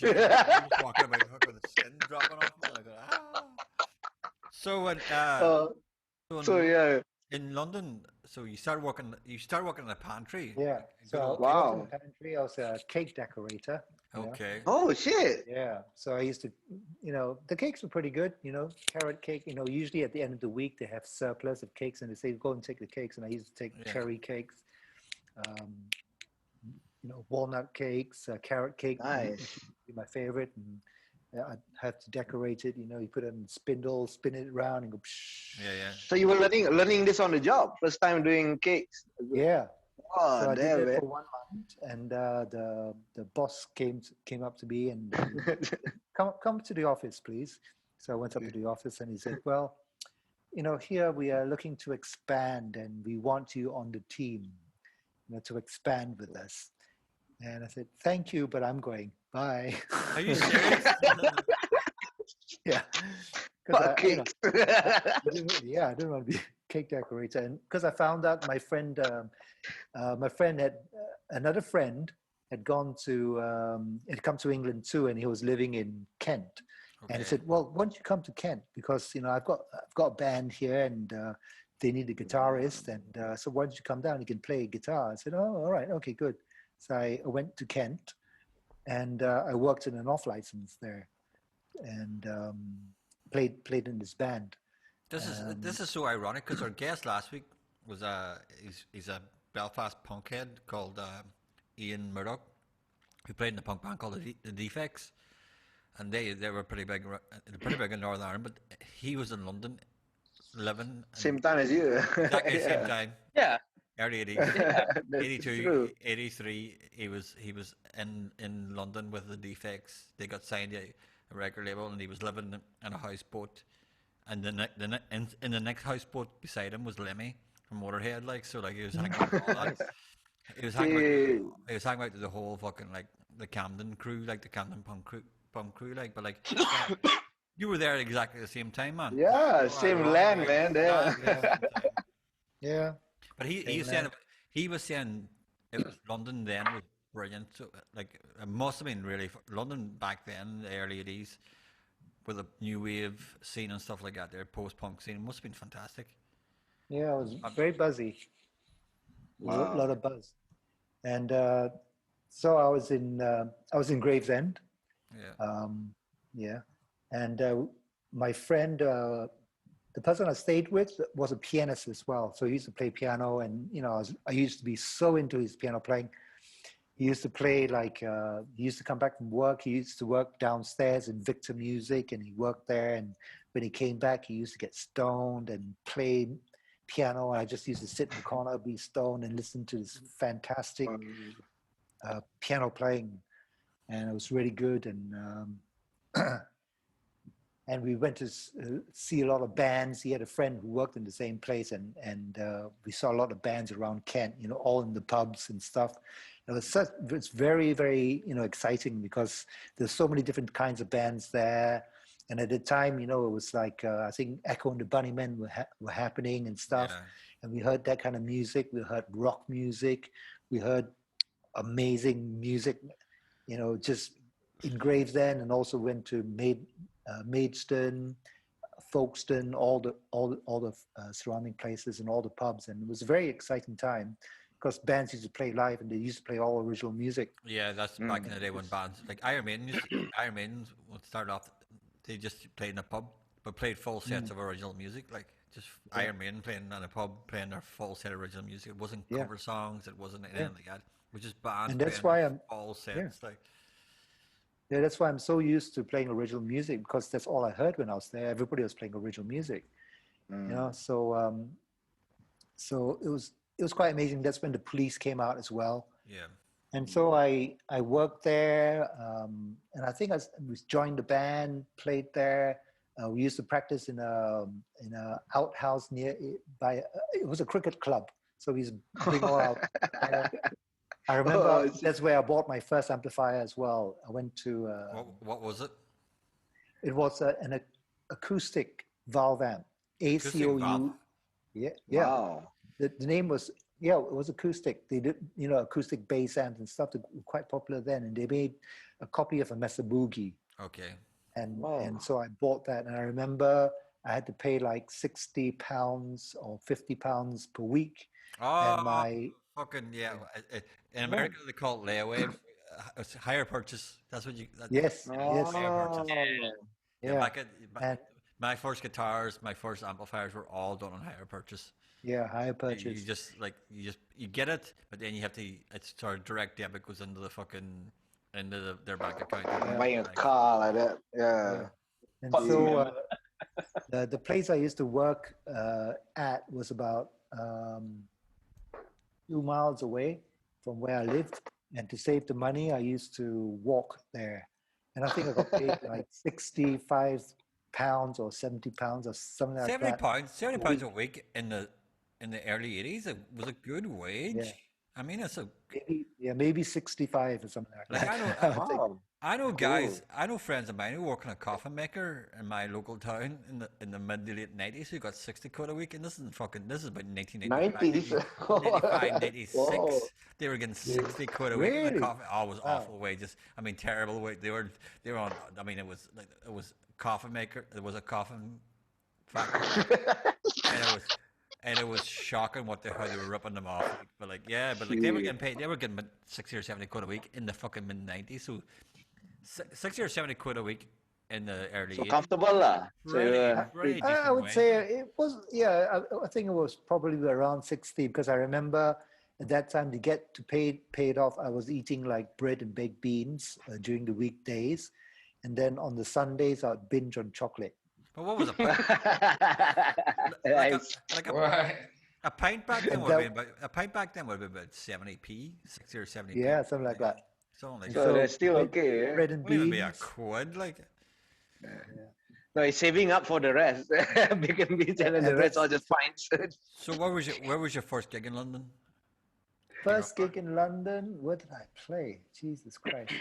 Just walking about fucking skin dropping off. Like, ah. So when So yeah. in London, so you start working in a pantry. Yeah. So I Wow. worked in the pantry. I was a cake decorator. you know. Okay. Oh shit. Yeah. So I used to, you know, the cakes were pretty good, you know, carrot cake, you know, usually at the end of the week they have surplus of cakes and they say, go and take the cakes. And I used to take cherry cakes, you know, walnut cakes, carrot cake, Nice. which would be my favorite. And I'd have to decorate it, you know, you put it in spindle, spin it around and go, psh. Yeah. So you were learning this on the job, first time doing cakes. Yeah. Oh So I did damn that it. for 1 month, and the boss came up to me and come to the office, please. So I went up to the office, and he said, "Well, you know, here we are looking to expand, and we want you on the team, you know, to expand with us." And I said, "Thank you, but I'm going. Bye." Are you serious? Yeah. Fuck You know, cakes. I didn't want to be a cake decorator, and because I found out my friend had another friend had gone to had come to England too, and he was living in Kent. And he said, "Well, why don't you come to Kent? Because you know I've got a band here, and they need a guitarist, and so why don't you come down? You can play guitar." I said, "Oh, all right, okay, good." So I went to Kent, and I worked in an off license there, and played in this band. This is so ironic because our guest last week was he's a Belfast punkhead called Ian Murdoch, who played in a punk band called the Defects, and they were pretty big in Northern Ireland, but he was in London living Same time as you. exactly the Yeah. same time. Yeah. Early 80s, Yeah, that's 82, true. 83, he was in London with the Defects. They got signed to a record label, and he was living in a houseboat. And in the next houseboat beside him was Lemmy from Motorhead, like, so like he was hanging out with all that. He was hanging out with the whole fucking like the Camden crew, like the Camden punk crew, like, but like you were there at exactly the same time, man. Yeah, Oh, same ironic, land, like, man. There. exactly the same time. Yeah. But he was saying it was London then was brilliant. So like it must have been really London back then, in the early 80s, with a new wave scene and stuff like that. Their post-punk scene must have been fantastic. Yeah, it was very buzzy. A lot of buzz, and so I was in Gravesend. Yeah. And my friend, the person I stayed with, was a pianist as well. So he used to play piano, and you know, I used to be so into his piano playing. he used to play like he used to come back from work. He used to work downstairs in Victor Music, and he worked there. And when he came back, he used to get stoned and play piano. I just used to sit in the corner, be stoned, and listen to this fantastic piano playing, and it was really good. And and we went to see a lot of bands. He had a friend who worked in the same place, and we saw a lot of bands around Kent, you know, all in the pubs and stuff. It's very, very, you know, exciting because there's so many different kinds of bands there. And at the time, you know, it was like, I think Echo and the Bunnymen were happening and stuff. Yeah. And we heard that kind of music. We heard rock music. We heard amazing music, you know, just in Gravesend, and also went to Maidstone, Folkestone, all the surrounding places and all the pubs. And it was a very exciting time because bands used to play live and they used to play all original music. Yeah, that's back in the day when bands like Iron Maiden would start off. They just played in a pub, but played full sets of original music, like just Iron Maiden playing in a pub, playing their full set of original music. It wasn't cover songs, it wasn't anything like that. It was just bands. And that's playing why I'm all sets like. Yeah, that's why I'm so used to playing original music, because that's all I heard when I was there. Everybody was playing original music, you know. So so it was quite amazing. That's when the Police came out as well. Yeah. And so I worked there, and I think I joined the band, played there. We used to practice in a outhouse it was a cricket club. So we used to bring all out. I remember that's where I bought my first amplifier as well. I went to. What was it? It was an acoustic valve amp. ACOU. Yeah. Wow. The name was, it was acoustic. They did, you know, acoustic bass amps and stuff that were quite popular then. And they made a copy of a Mesa Boogie. Okay. And so I bought that. And I remember I had to pay like £60 or £50 per week. Oh, and my fucking yeah! In America, they call it layaway. It's hire purchase. That's what you. Yes. Hire purchase. Yeah. Back at my first guitars, my first amplifiers were all done on hire purchase. Yeah, hire purchase. You get it, but then you have to. It's sort of direct debit goes into the fucking their bank account. Buying a car like that. Yeah. And so the place I used to work at was about 2 miles away from where I lived. And to save the money, I used to walk there. And I think I got paid like £65 or £70 or something like that. £70 a week in the early 80s. It was a good wage. Yeah. I mean, it's a maybe 65 or something like that. I know guys. I know friends of mine who work in a coffin maker in my local town in the mid to late 90s who got 60 quid a week, and this is about 1995, 95, 96. They were getting 60 quid a week in the coffin. Oh, it was awful wages. I mean, terrible wage. They were on. I mean, it was coffin maker. It was a coffin factory, and it was shocking how they were ripping them off. But they were getting paid. They were getting 60 or 70 quid a week in the fucking mid 90s. So 60 or 70 quid a week in the early. So 80s. Comfortable lah. Really I would say it was. Yeah, I think it was probably around 60 because I remember at that time to get to pay it off, I was eating like bread and baked beans during the weekdays, and then on the Sundays I'd binge on chocolate. But what was a pint back then would have been about 70p, 60 or 70p. Yeah, something like that. So that's still okay. Yeah? Bread and beans. Maybe a quid, like. Yeah. No, he's saving up for the rest. Bacon beans and then the rest all just pints. So where was your first gig in London? First gig in London, where did I play? Jesus Christ.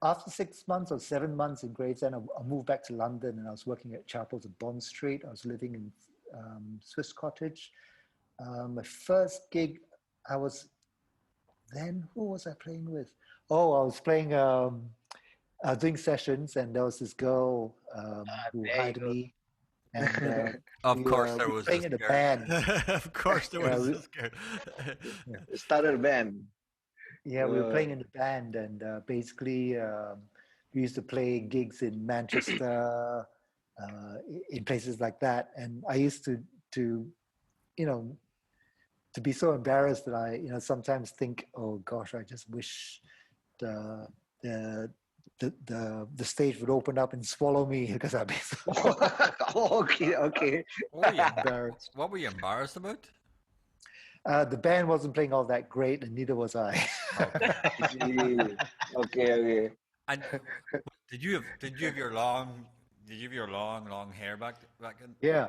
After 6 months or 7 months in Gravesend, I moved back to London and I was working at Chapels of Bond Street. I was living in Swiss Cottage. My first gig, who was I playing with? Oh, I was playing, I was doing sessions and there was this girl who hired me. And of course there was playing in a band. Of course there was this girl. Started a band. Yeah, we were playing in the band, and basically we used to play gigs in Manchester, in places like that. And I used to to be so embarrassed that I, sometimes think, oh gosh, I just wish the the stage would open up and swallow me because I'd be so Okay. What were you, embarrassed. what were you embarrassed about? The band wasn't playing all that great, and neither was I. Okay. Gee. Okay. And did you have your long long hair back in? Yeah.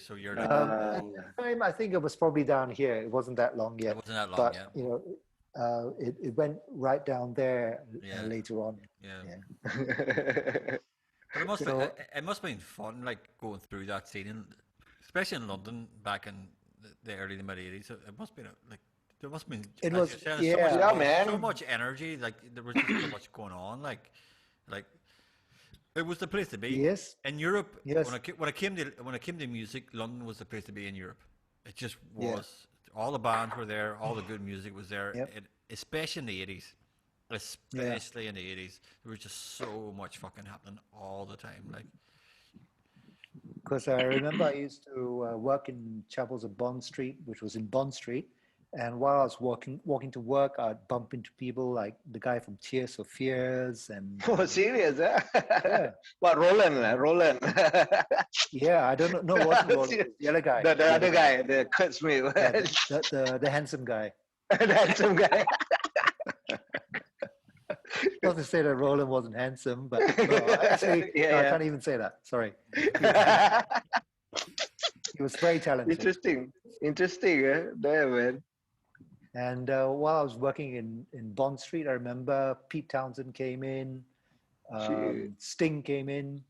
So you're like, At the time, I think it was probably down here. It wasn't that long it yet, wasn't that long but yet. it went right down there Yeah. later on. Yeah. Yeah. But it must You know- it must have been fun, like going through that scene, especially in London back in the early to mid '80s. It must have been like there must have been. It as was- you said, yeah. Yeah, man. so much energy. Like there was just so much going on. Like it was the place to be. Yes. In Europe, Yes. when I came to music, London was the place to be in Europe. It just Yeah. was. All the bands were there. All the good music was there. Yep. Especially in the '80s. Especially in the '80s, there was just so much fucking happening all the time. Like, Because I remember I used to work in Chapels of Bond Street, which was in Bond Street. And while I was walking to work, I'd bump into people like the guy from Tears for Fears and Oh, serious, huh? yeah, What, Roland? yeah. I don't know what it was. The other guy, The other guy, the Kurt Smith. yeah, the handsome guy. The handsome guy. Not to say that Roland wasn't handsome, but no, actually, Yeah, no, I yeah. can't even say that. Sorry. He was very talented. Interesting, eh? There, man. And while I was working in Bond Street, I remember Pete Townsend came in, Shit. Sting came in.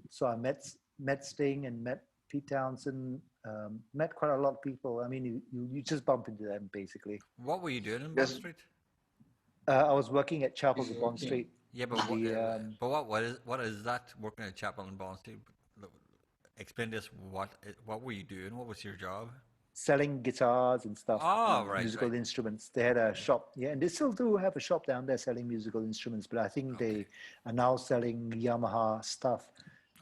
So I met Sting and met Pete Townsend, met quite a lot of people. I mean, you just bump into them basically. what were you doing in Bond Yes. Street? I was working at Chapels of Bond Street. Yeah, but The, what is that working at Chapel in Bond Street? Explain this. What were you doing? What was your job? selling guitars and stuff, Oh, right, musical right. instruments. They had a shop, yeah, and they still do have a shop down there selling musical instruments, but I think they are now selling Yamaha stuff.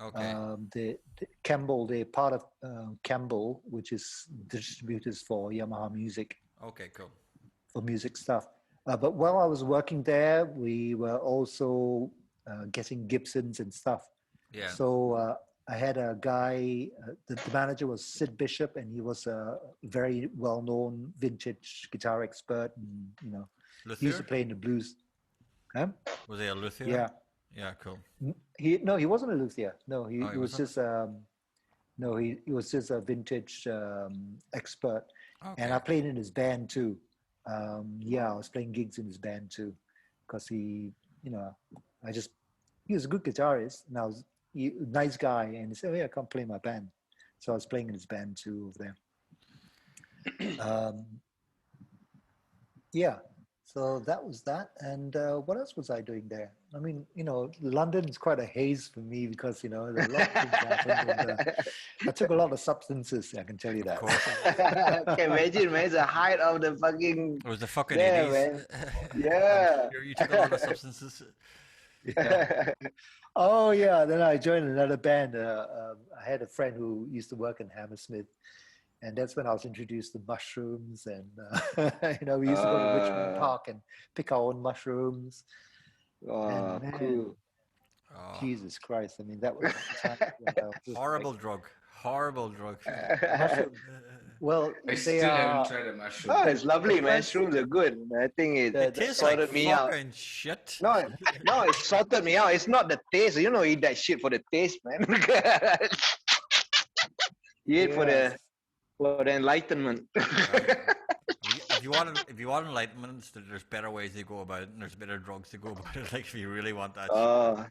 Okay. The Campbell, they're part of Campbell, which is distributors for Yamaha music, Okay. Cool. for music stuff. But while I was working there, we were also getting Gibsons and stuff. Yeah. So I had a guy, the manager was Sid Bishop, and he was a very well-known vintage guitar expert. And, he used to Luthier? play in the blues. Huh? Was he a luthier? Yeah. Yeah. Cool. He wasn't a luthier. No, he Oh, he was wasn't? just he was just a vintage expert. Okay. And I played in his band too. I was playing gigs in his band too, because he was a good guitarist, and nice guy, and he said, "Oh yeah, come play my band." So I was playing in his band too over there. So that was that. And what else was I doing there? I mean, London is quite a haze for me because, there are a lot of things happened. And, I took a lot of substances, I can tell you that. Of course. Can imagine, man. It's the height of the fucking. It was the fucking Yeah, 80s. man. Yeah. You took a lot of substances. Yeah. Oh, yeah. Then I joined another band. I had a friend who used to work in Hammersmith. And that's when I was introduced to mushrooms. And, we used to go to Richmond Park and pick our own mushrooms. Oh, And, man, cool. Oh, Jesus Christ. I mean, that was the time when I was just horrible like, drug. Horrible drug. mushrooms. Well, I they still haven't are. tried a mushroom. Oh, it's lovely, man. Shrooms are good. I think The- it It tastes sorted like me out. fucking shit. No, it sorted me out. It's not the taste. You don't eat that shit for the taste, man. You eat Yes. for the enlightenment. If you want enlightenment, there's better ways to go about it, and there's better drugs to go about it. Like if you really want that.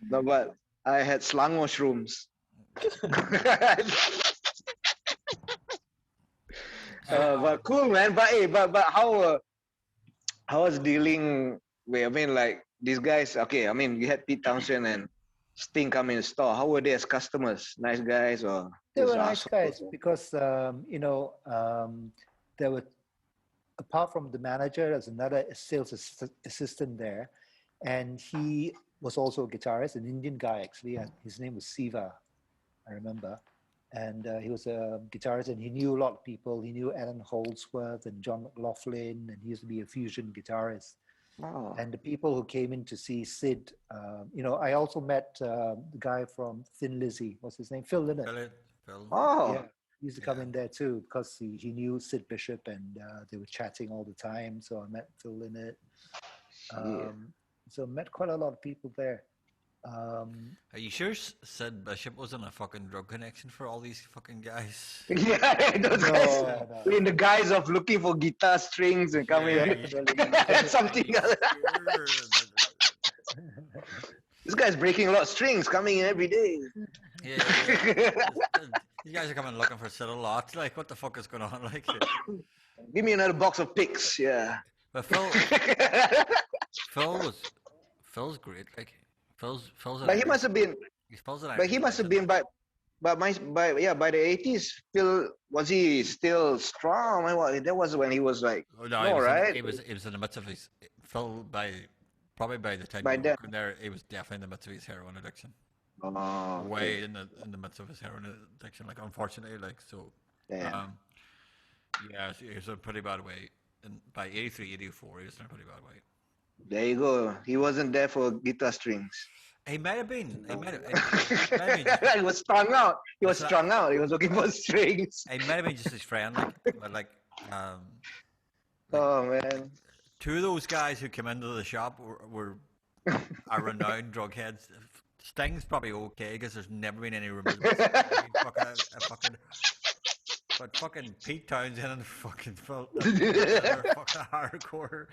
No, but I had Slang mushrooms. But cool, man. But hey, but how was dealing with? I mean, like these guys. Okay, I mean, you had Pete Townsend and Sting come in the store. How were they as customers? Nice guys or? They just were nice assholes? guys because there were, apart from the manager, there's another sales assistant there, and he was also a guitarist, an Indian guy actually. And his name was Siva, I remember. and he was a guitarist, and he knew a lot of people. He knew Alan Holdsworth and John McLaughlin, and he used to be a fusion guitarist. Oh. And the people who came in to see Sid, I also met the guy from Thin Lizzy. What's his name? Phil Lynott. Phil. Oh. Yeah, he used to come in there too because he knew Sid Bishop, and they were chatting all the time. So I met Phil Lynott. So met quite a lot of people there. Are you sure Sid Bishop wasn't a fucking drug connection for all these fucking guys? Yeah, those guys No. in the guise of looking for guitar strings and coming something else. This guy's breaking a lot of strings, coming in every day. Yeah. You guys are coming looking for Sid a lot. Like, what the fuck is going on? Like, Give me another box of picks, yeah. but Phil's great. Like, Phil's. But he must have been. But he must have been by the 80s. Phil, was he still strong? That was when he was like, right? He was in the midst of his Phil probably by the time By he was then. working there, he was definitely in the midst of his heroin addiction. Oh, Way in the midst of his heroin addiction, like, unfortunately, like, so. yeah. Yeah, he was in a pretty bad way. And by 83, 84, he was in a pretty bad way. There you go. He wasn't there for guitar strings. He might have been. He might have. He was strung out. He was strung out. He was looking for strings. He might have been just his friend, Oh man. two of those guys who came into the shop were are renowned drug heads. Sting's probably okay because there's never been any rumors. But fucking Pete Townsend and fucking Phil, they're fucking hardcore.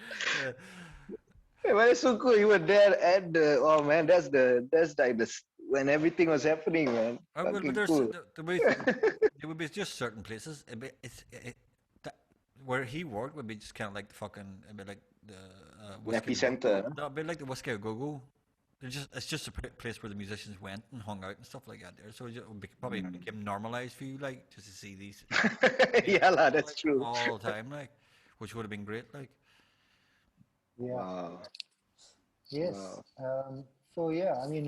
Yeah. Hey, man, it's so cool. You were there at the. Oh man, that's like the when everything was happening, man. Well, Fucking but cool. there would be just certain places. Where he worked would be just kind of like the fucking. It'd be like the Epicenter. No, it'd be like the Whiskey a Go Go. It's just a place where the musicians went and hung out and stuff like that there. So it would probably became normalized for you, like, just to see these. Yeah, la, that's true. All the time, like, which would have been great, like. Yeah. Wow. Yes. Wow. So yeah, I mean,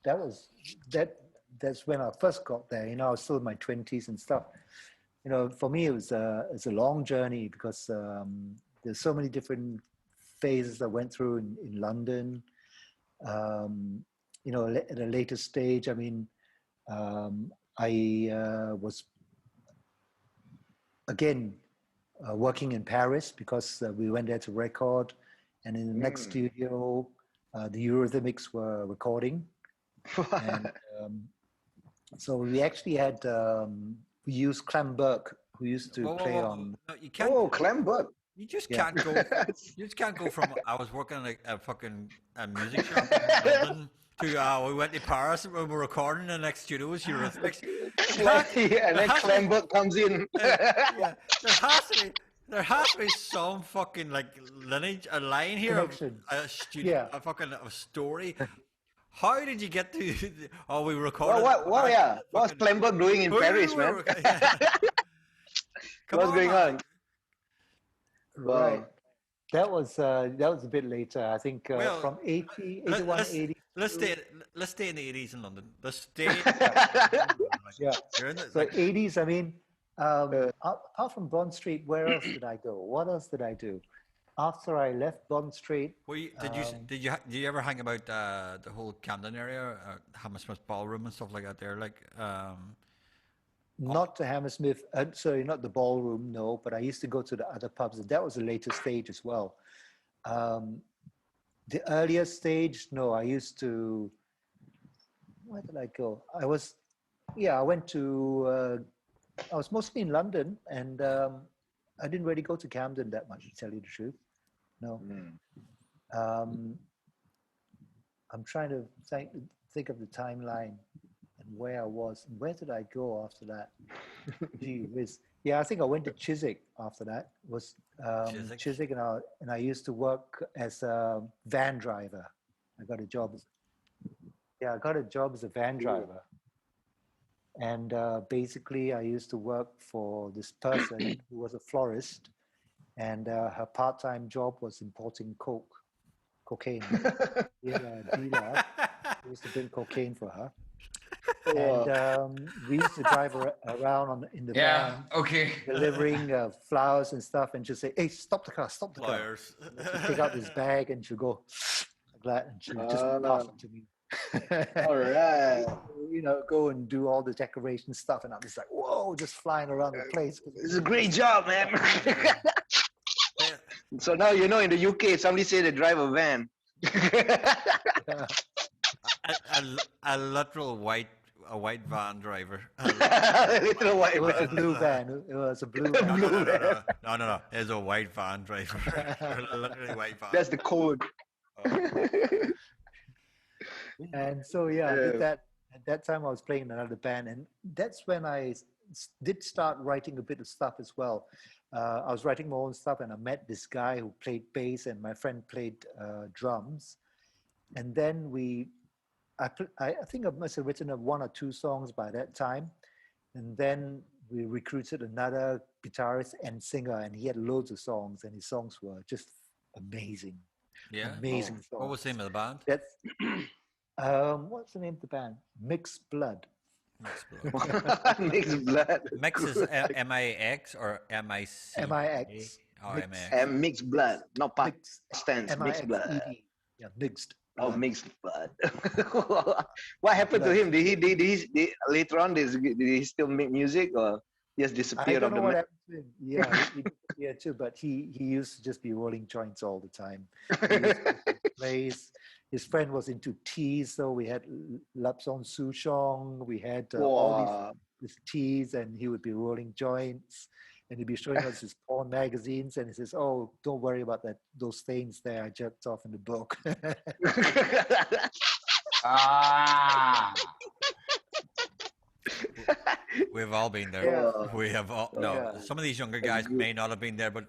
that's when I first got there. I was still in my 20s and stuff. For me, it's a long journey because there's so many different phases I went through in London. At a later stage, I mean, I was again working in Paris because we went there to record, and in the next studio, the Eurythmics were recording, and so we actually had we used Clem Burke, who used to play on. No, you can't. Oh, Clem Burke. You just can't go. You just can't go from I was working at a fucking music shop in London to we went to Paris and we were recording the next studio was Eurythmics. Yeah, and then Clem Burke comes in. Yeah, there has to be some fucking like lineage, a line here of a studio, a story. How did you get to? Oh, we recorded. What was Clem Burke doing in Paris, man? What's going on? Right. That was a bit later. I think from 80, 81, 80. Let's stay in the 80s in London. Let's stay. Yeah. So 80s. I mean, apart from Bond Street, where else did I go? What else did I do? After I left Bond Street, did you ever hang about the whole Camden area, Hammersmith Ballroom and stuff like that? There, like. Not the Hammersmith, sorry, not the ballroom, no, but I used to go to the other pubs, and that was a later stage as well. The earlier stage, no, I used to, where did I go? I went to, I was mostly in London, and I didn't really go to Camden that much, to tell you the truth. No. I'm trying to think of the timeline. Where I was, and where did I go after that? Gee whiz. Yeah, I think I went to Chiswick after that. Was Chiswick, and I used to work as a van driver. I got a job as a van driver, and basically I used to work for this person who was a florist, and her part-time job was importing cocaine. Yeah, dealer. I used to bring cocaine for her. And we used to drive around in the Yeah. van, Okay. delivering flowers and stuff, and just say, "Hey, stop the car, stop the car." Flyers. She'd take out this bag and she'd go like that, and she'd just pass it to me. All right. You know, go and do all the decoration stuff, and I'm just like, whoa, just flying around the place. It's a great job, man. So now you know in the UK, somebody say they drive a van. A literal white van driver. Little white It was a van. blue van. It was a blue No, van. no, no, no, no, no, no. It's a white van driver. Literally white van. That's the code. And so I did that. At that time, I was playing in another band, and that's when I did start writing a bit of stuff as well. I was writing my own stuff, and I met this guy who played bass, and my friend played drums. And then I think I must have written one or two songs by that time. And then we recruited another guitarist and singer, and he had loads of songs, and his songs were just amazing. Yeah. Amazing songs. What was the name of the band? That's what's the name of the band? Mixed Blood. Mixed blood. Mix is M-I-X or M-I-C? M-I-X. Oh, Mix. M-I-X. And mixed blood, not past Mixed. tense. Mixed blood. M-I-X-E-D. Yeah, mixed. Oh, blood. mixed blood. What happened to him? Did he later on? Did he still make music, or he just I disappeared don't off know the what map? happened to him. Yeah, he disappeared too, but he used to just be rolling joints all the time. He used to play. His friend was into teas, so we had Lapsong Souchong, we had all Wow. these teas, and he would be rolling joints, and he'd be showing us his porn magazines, and he says, "Oh, don't worry about that; those stains there, I jerked off in the book." Ah. We've all been there. Yeah. We have all. No, Yeah. some of these younger guys may not have been there, but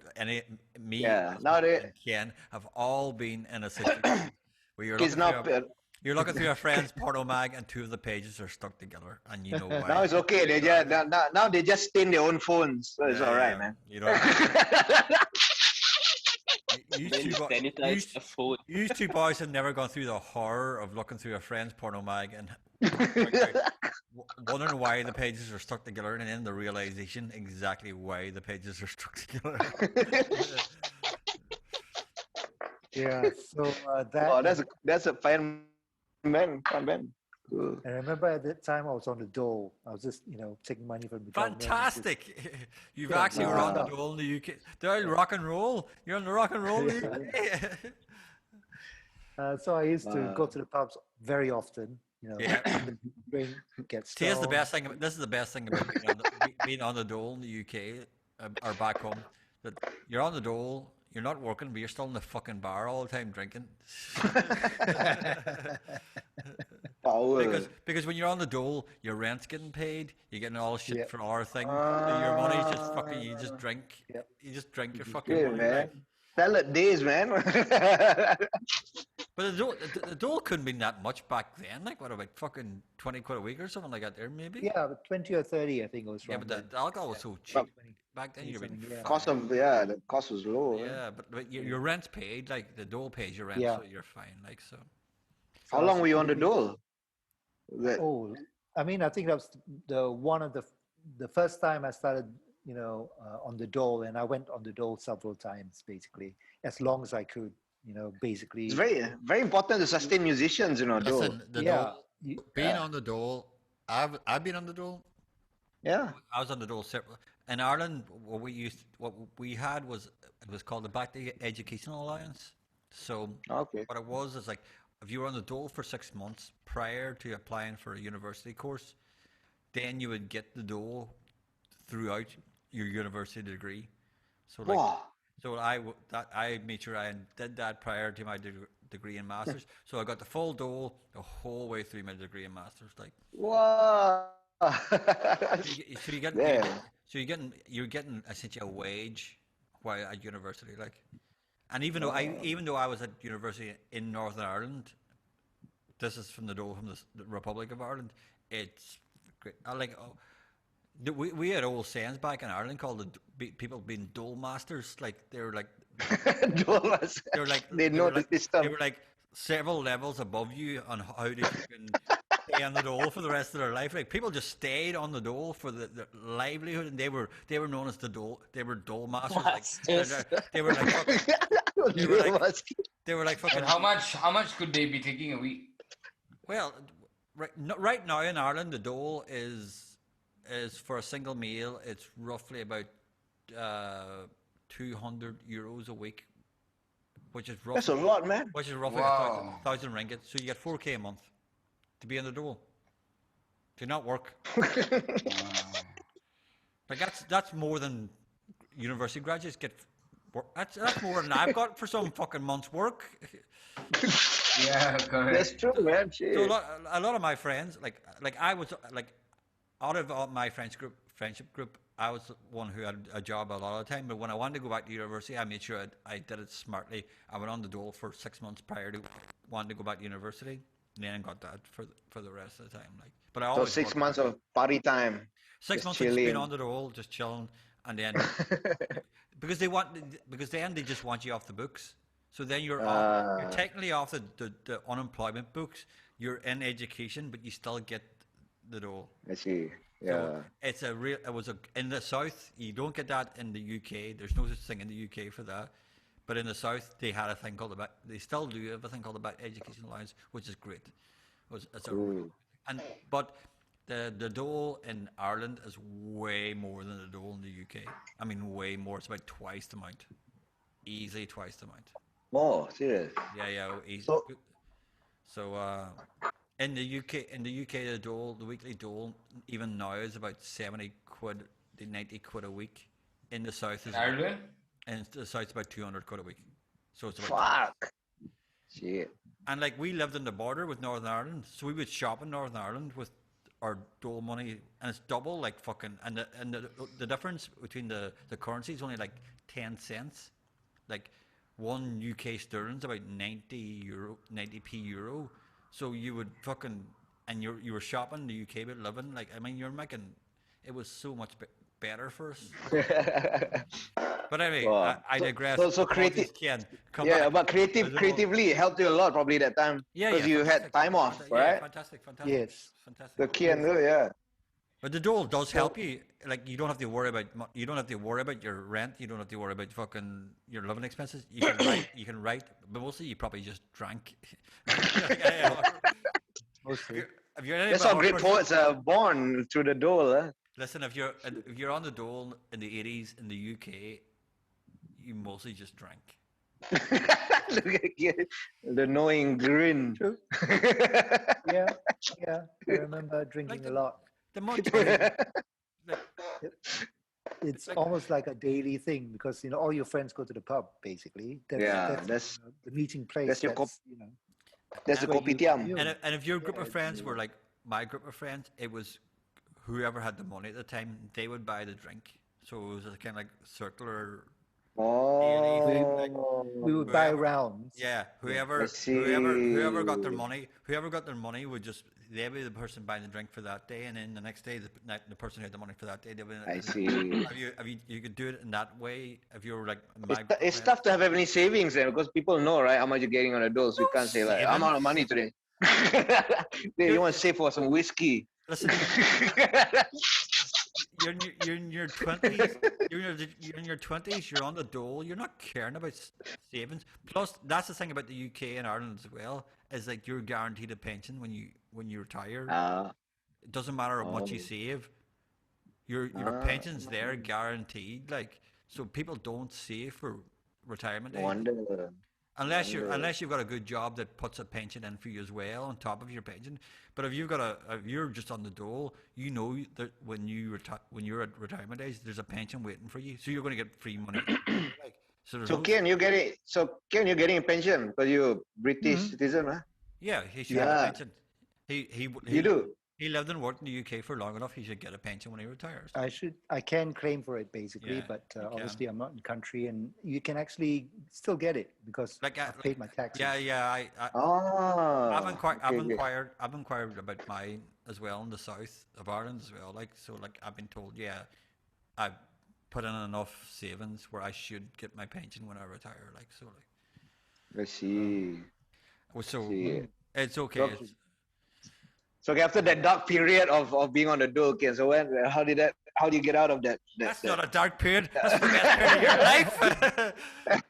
me, Yeah, as now well, they- and Ken have all been in a situation where you're He's looking, now through you're looking through a friend's porno mag, and two of the pages are stuck together, and you know why. now it's okay. They just now they just stain their own phones, so it's all right, man. You know, you Then two, sanitize the phone. you two boys have never gone through the horror of looking through a friend's porno mag and wondering why the pages are stuck together, and then the realization exactly why the pages are stuck together. Yeah, so that. Oh, that's a fine man. Cool. And I remember at that time I was on the dole. I was just, taking money from the government. Fantastic! You've Yeah, actually were on the wow. dole in the UK. They're rock and roll. You're on the rock and roll in the UK. So I used to go to the pubs very often. Yeah. Drink, get See, this is the stoned. best thing. This is the best thing about being on the dole in the UK or back home. That you're on the dole, you're not working, but you're still in the fucking bar all the time drinking. Power. Because when you're on the dole, your rent's getting paid, you're getting all shit Yeah. for our thing. So your money's just fucking. You just drink. Yep. You just drink your fucking Yeah, money. man. Right? Salad days, man. But the dole couldn't be that much back then. Like, what, about fucking 20 quid a week or something like that there, maybe? Yeah, but 20 or 30, I think it was. Yeah, around but the then. alcohol was so 20, cheap. Back then, you'd be 20-something, yeah. the cost was low. man. Yeah, but your rent's paid. Like the dole pays your rent, Yeah. so you're fine. Like so. How long were you on the dole? Oh, I mean, I think that was the first time I started, on the dole, and I went on the dole several times, basically, as long as I could, basically. It's very, very important to sustain musicians, dole. Listen, the Yeah. dole, being on the dole, I've been on the dole. Yeah. I was on the dole separate. In Ireland, what we had was it was called the Back to Education Alliance. So Okay. what it was is like if you were on the dole for 6 months prior to applying for a university course, then you would get the dole throughout your university degree. So like, Wow. so I made sure I did that prior to my degree and masters. So I got the full dole the whole way through my degree and masters. Like, Wow. so you get, Yeah. so you're getting essentially a wage while at university, like. And even though I was at university in Northern Ireland, this is from the dole from the Republic of Ireland. It's great. I like. We had old sayings back in Ireland called people being dole masters. Like they were like they were like They know the system. They were like several levels above you on how to fucking pay stay on the dole for the rest of their life. Like people just stayed on the dole for the livelihood, and they were known as the dole. They were dole masters. They were like fucking, they were like they were like fucking. And how much could they be taking a week? Well, right now in Ireland, the dole is for a single meal. It's roughly about €200 a week, which is roughly, That's a lot, man. which is roughly Wow. 1,000 ringgit. So you get 4K a month to be in the dole. To not work. Like that's more than university graduates get. That's more than I've got for some fucking month's work. Yeah, correct. That's true, man. Shit. So a lot of my friends, like I was like, out of all my friendship group, I was the one who had a job a lot of the time. But when I wanted to go back to university, I made sure I did it smartly. I went on the dole for 6 months prior to wanting to go back to university, and then got that for the rest of the time. Like, but I So always 6 worked. months of party time. 6 just months of just being chilling. on the dole, just chilling, and then because then they just want you off the books. So then you're technically off the unemployment books. You're in education, but you still get the dole. I see. Yeah. So it was in the south. You don't get that in the UK. There's no such thing in the UK for that. But in the south, they had a thing called they still do have a thing called the Education Alliance, which is great. But the dole in Ireland is way more than the dole in the UK. I mean, way more. It's about twice the amount. Easily twice the amount. Oh, serious. Yeah, easy. So- So in the UK, the weekly dole, even now is about 70 quid to 90 quid a week. In the south is Ireland? and the south's about 200 quid a week. So it's about Fuck. Shit. and like we lived on the border with Northern Ireland, so we would shop in Northern Ireland with our dole money, and it's double like fucking. And the difference between the currency is only like 10 cents. Like one UK sterling's about 90p euro. So you would fucking, and you were shopping in the UK but living, like, I mean, you're making, it was so much better for us. But anyway, Wow. I digress. So creative. Kien, come Yeah, back. but creatively it helped you a lot probably that time. Because you had fantastic, time off, fantastic, right? Yeah, fantastic. Yes. Fantastic. The Kien, yeah. But the dole does help you. Like you don't have to worry about your rent. You don't have to worry about fucking your living expenses. You can write. You can write. But mostly you probably just drank. Mostly. If you're That's how great poets are born through the dole, huh? Listen, if you're on the dole in the 80s in the UK, you mostly just drank. Look at Kien, the knowing grin. True. Yeah. I remember drinking a lot. The money. It's almost like a daily thing because all your friends go to the pub basically. That's the meeting place. that's your That's the where you- kopitiam. you- And if your group of Yeah, friends were like my group of friends, it was whoever had the money at the time, they would buy the drink. So it was a kind of like circular. Oh. we would buy rounds. Yeah, whoever I see. whoever got their money would just they'd be the person buying the drink for that day, and then the next day the person who had the money for that day. I see. You could do it in that way if you were like It's tough to have any savings then because people know, right, how much you're getting on a dose. You can't say like, I'm out of money today. You want to save for some whiskey. Listen, you're in your 20s. You're in your 20s. You're on the dole. You're not caring about savings. Plus, that's the thing about the UK and Ireland as well. Is like you're guaranteed a pension when you retire. It doesn't matter how much you save. Your pension's there, guaranteed. Like so, people don't save for retirement age. Wonder. Unless you've got a good job that puts a pension in for you as well on top of your pension. But if you're just on the dole, you know that when you're at retirement age, there's a pension waiting for you, so you're going to get free money. Like So Ken, you're getting a pension because you're British citizen, huh? yeah, he should have a pension. You do. He lived and worked in the UK for long enough. He should get a pension when he retires. I can claim for it basically, Yeah, but you obviously I'm not in country, and you can actually still get it because I've paid my taxes. Yeah. I've inquired about mine as well in the south of Ireland as well. Like so, like I've been told, I've put in enough savings where I should get my pension when I retire. Like so, like. I see. So See. it's okay. Look, So okay, after that dark period of being on the dole, okay, so how do you get out of that? That's not a dark period. That's the best period of your life.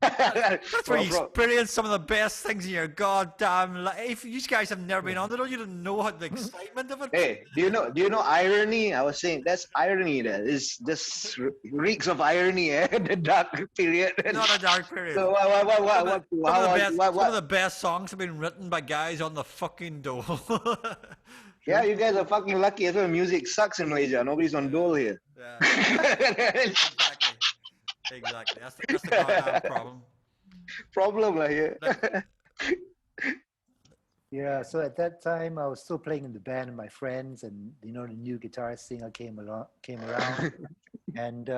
That's where you experience some of the best things in your goddamn life. You guys have never been on the road. You don't know the excitement of it. Hey, do you know irony? I was saying that's irony. That is just reeks of irony. The dark period. Not a dark period. So Some of the best songs have been written by guys on the fucking dole. Yeah, you guys are fucking lucky. That's why music sucks in Malaysia. Nobody's on dole here. Yeah. Exactly. That's the goddamn problem. Problem like here. Yeah, so at that time I was still playing in the band and my friends, and the new guitarist singer came around, and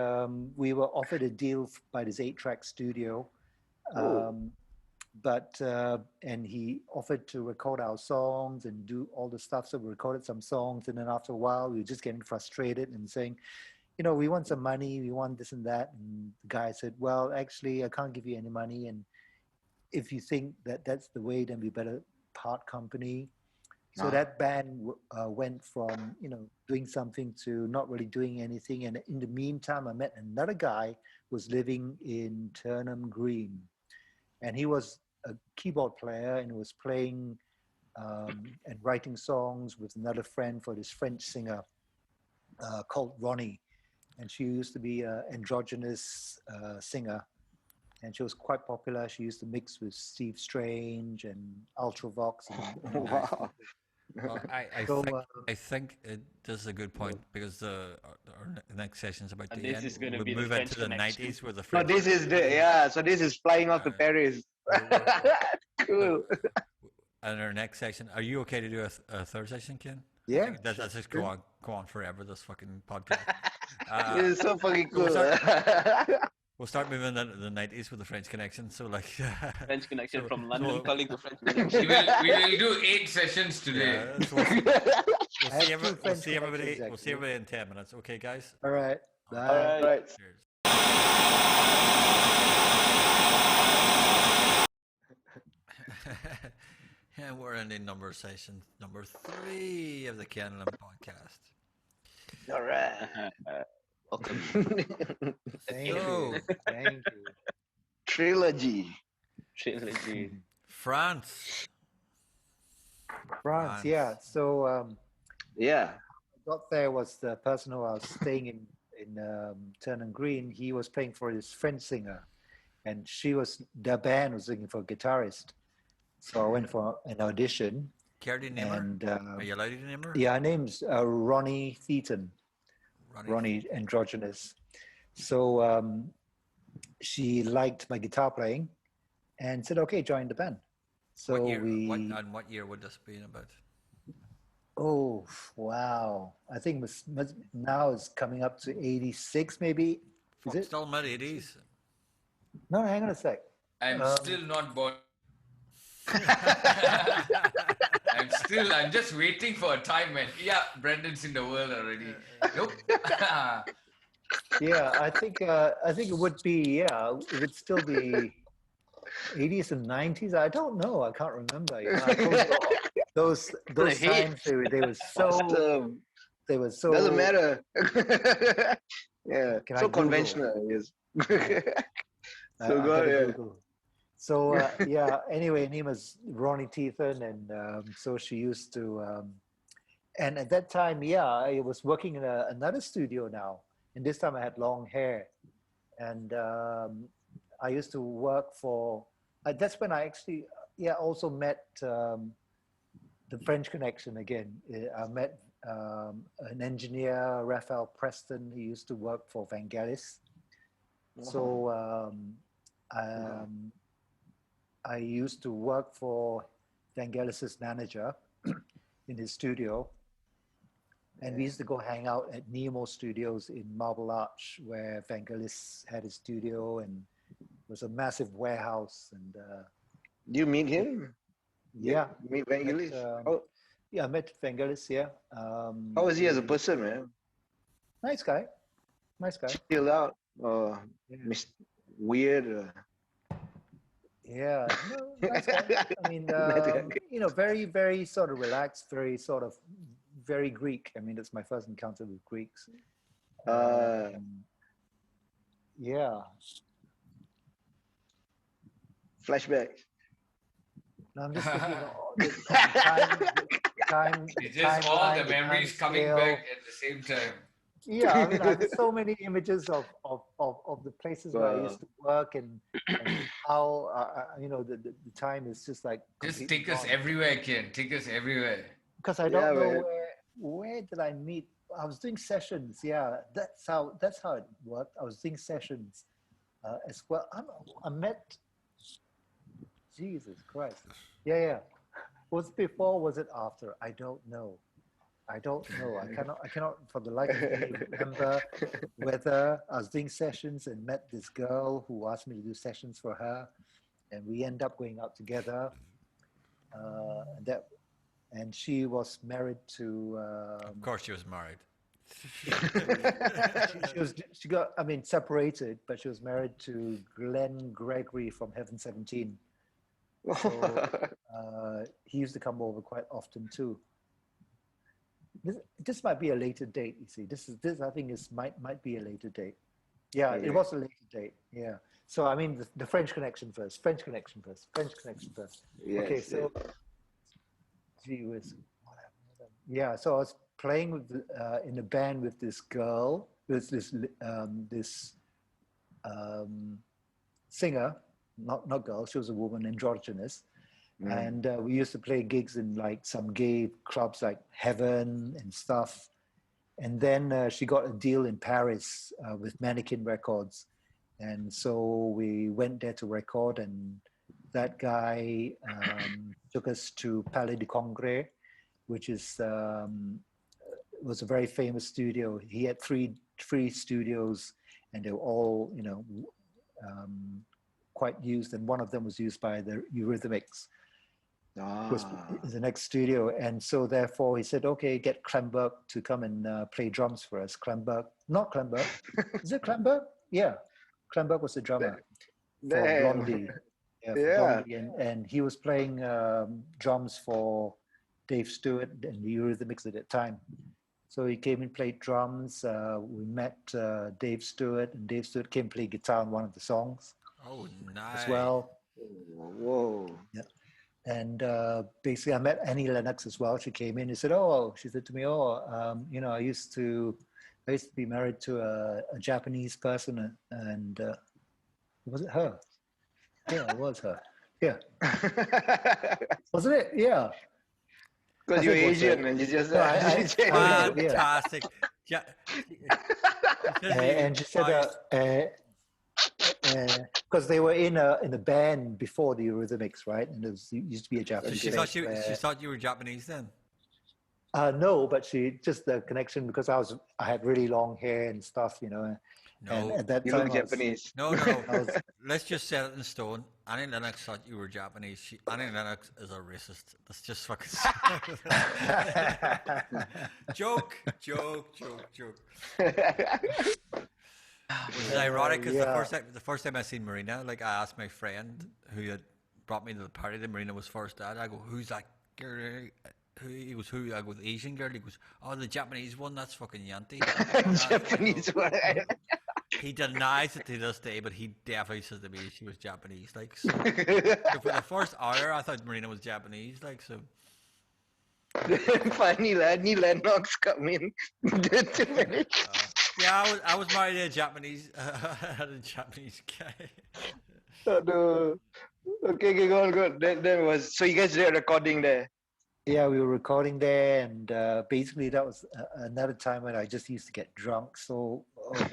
we were offered a deal by this 8-track studio, and he offered to record our songs and do all the stuff. So we recorded some songs, and then after a while we were just getting frustrated and saying, we want some money, we want this and that. And the guy said, well, actually I can't give you any money, and if you think that that's the way, then we better part company. So that band went from doing something to not really doing anything. And in the meantime, I met another guy who was living in Turnham Green, and he was a keyboard player and was playing and writing songs with another friend for this French singer called Ronnie, and she used to be an androgynous singer. And she was quite popular. She used to mix with Steve Strange and Ultravox. And Wow. Well, I think this is a good point, because our next session is about to This end. is gonna We'll be the move French into the connection. 90s with the So French. this is flying off to Paris. Cool. And our next section, are you okay to do a third session, Ken? Yeah, That's just go on forever, this fucking podcast. This is so fucking cool. We'll start moving into the 90s with the French connection. So like French connection So- from London so- calling to French connection. We will do 8 sessions today. yeah, so we'll I see have two French everybody. connections, We'll see everybody in 10 minutes. Okay, guys. All right. Bye. All right. Cheers. And we're ending session number 3 of the Kien Lim podcast. All right. Welcome. Thank So, you. Thank you. Trilogy. Trilogy. France. France, yeah. So Yeah. got there was the person who I was staying in Turnham Green. He was playing for his French singer, and the band was looking for a guitarist. So I went for an audition, Care to name her? and Are you allowed to name her? yeah, her name's Ronnie Theaton. Ronnie Androgynous. So she liked my guitar playing and said, okay, join the band. So What year would this be about? oh, wow. I think now it's coming up to 86 maybe. Is it? Still mid 80s. No, hang on a sec. I'm still not born. I'm just waiting for a time when, yeah, Brendan's in the world already. Nope. Yeah, I think it would be, it would still be 80s and 90s. I don't know. I can't remember. I told you, those times they were so Doesn't matter. Yeah. Can I So Google? conventional, yes. I So good, better yeah. Google. So yeah. Anyway, her name was Ronnie Theaton, and so she used to. And at that time, I was working in another studio now, and this time I had long hair, and I used to work for. That's when I actually, also met the French connection again. I met an engineer, Raphael Preston. He used to work for Vangelis. So I used to work for Vangelis's manager in his studio. And we used to go hang out at Nemo Studios in Marble Arch, where Vangelis had his studio, and it was a massive warehouse. And Do you meet him? yeah, You meet Vangelis? I met Vangelis. Yeah. How is he as a person, man? Nice guy. Chilled out or Yeah. weird? Yeah, no, nice guy. I mean, very, very sort of relaxed, very sort of very Greek. I mean, it's my first encounter with Greeks. Yeah. Flashback. No, I'm just thinking It's just all the timeline, memories time coming scale. back at the same time. Yeah, I mean, I have so many images of the places where I used to work and how you know the time is just like Just completely take us gone. everywhere, Ken. Take us everywhere. Because I don't know man. where did I meet. I was doing sessions. Yeah, that's how it worked. I was doing sessions as well. I met. Jesus Christ. Yeah. Was it before? Was it after? I don't know. I cannot for the life of me remember whether I was doing sessions and met this girl who asked me to do sessions for her, and we end up going out together. And she was married to. Of course, she was married. she got, I mean, separated, but she was married to Glenn Gregory from Heaven 17. So he used to come over quite often too. This might be a later date. You see, this I think might be a later date. Yeah, Okay. it was a later date. Yeah. So I mean, the French connection first. Yes, Okay, so gee whiz, what happened to them? Yeah, so I was playing with in a band with this girl, with this singer, not girl. She was a woman, androgynous. And we used to play gigs in like some gay clubs like Heaven and stuff. And then she got a deal in Paris with Mannequin Records. And so we went there to record, and that guy took us to Palais du Congrès, which is was a very famous studio. He had three studios, and they were all, you know, quite used. And one of them was used by the Eurythmics. Was the next studio, and so therefore he said, okay, get Klemberg to come and play drums for us. Not Klemberg. Is it Klemberg? Yeah, Klemberg was the drummer for Blondie. Yeah, for Blondie. And he was playing drums for Dave Stewart and the Eurythmics at that time. So he came and played drums. We met Dave Stewart, and Dave Stewart came and played guitar on one of the songs. Oh, nice. As well. Whoa. Yeah. And basically, I met Annie Lennox as well. She came in. She said to me, you know, I used to be married to a Japanese person, and was it her? Yeah, it was her. Yeah, wasn't it? Yeah. Because you're Asian and you just. Fantastic. And she said, because they were in a band before the Eurythmics, right? And it used to be a Japanese. She thought you were Japanese then. No, but she just the connection, because I had really long hair and stuff, you know. No, and at that You time, look Japanese. No. Let's just set it in stone. Annie Lennox thought you were Japanese. Annie Lennox is a racist. That's just fucking joke. Which is ironic because the first time I seen Marina, like I asked my friend who had brought me to the party that Marina was first at. I go, who's that girl? He goes, who? I go, the Asian girl. He goes, oh, the Japanese one. That's fucking Yanti. Japanese one. He denies it to this day, but he definitely says to me she was Japanese. Like, so for the first hour, I thought Marina was Japanese. Like, so. Funny lad, Annie Lennox come in. Yeah, I was married to a Japanese guy. Okay, go on. Then was so you guys did a recording there. Yeah, we were recording there, and basically that was another time when I just used to get drunk, so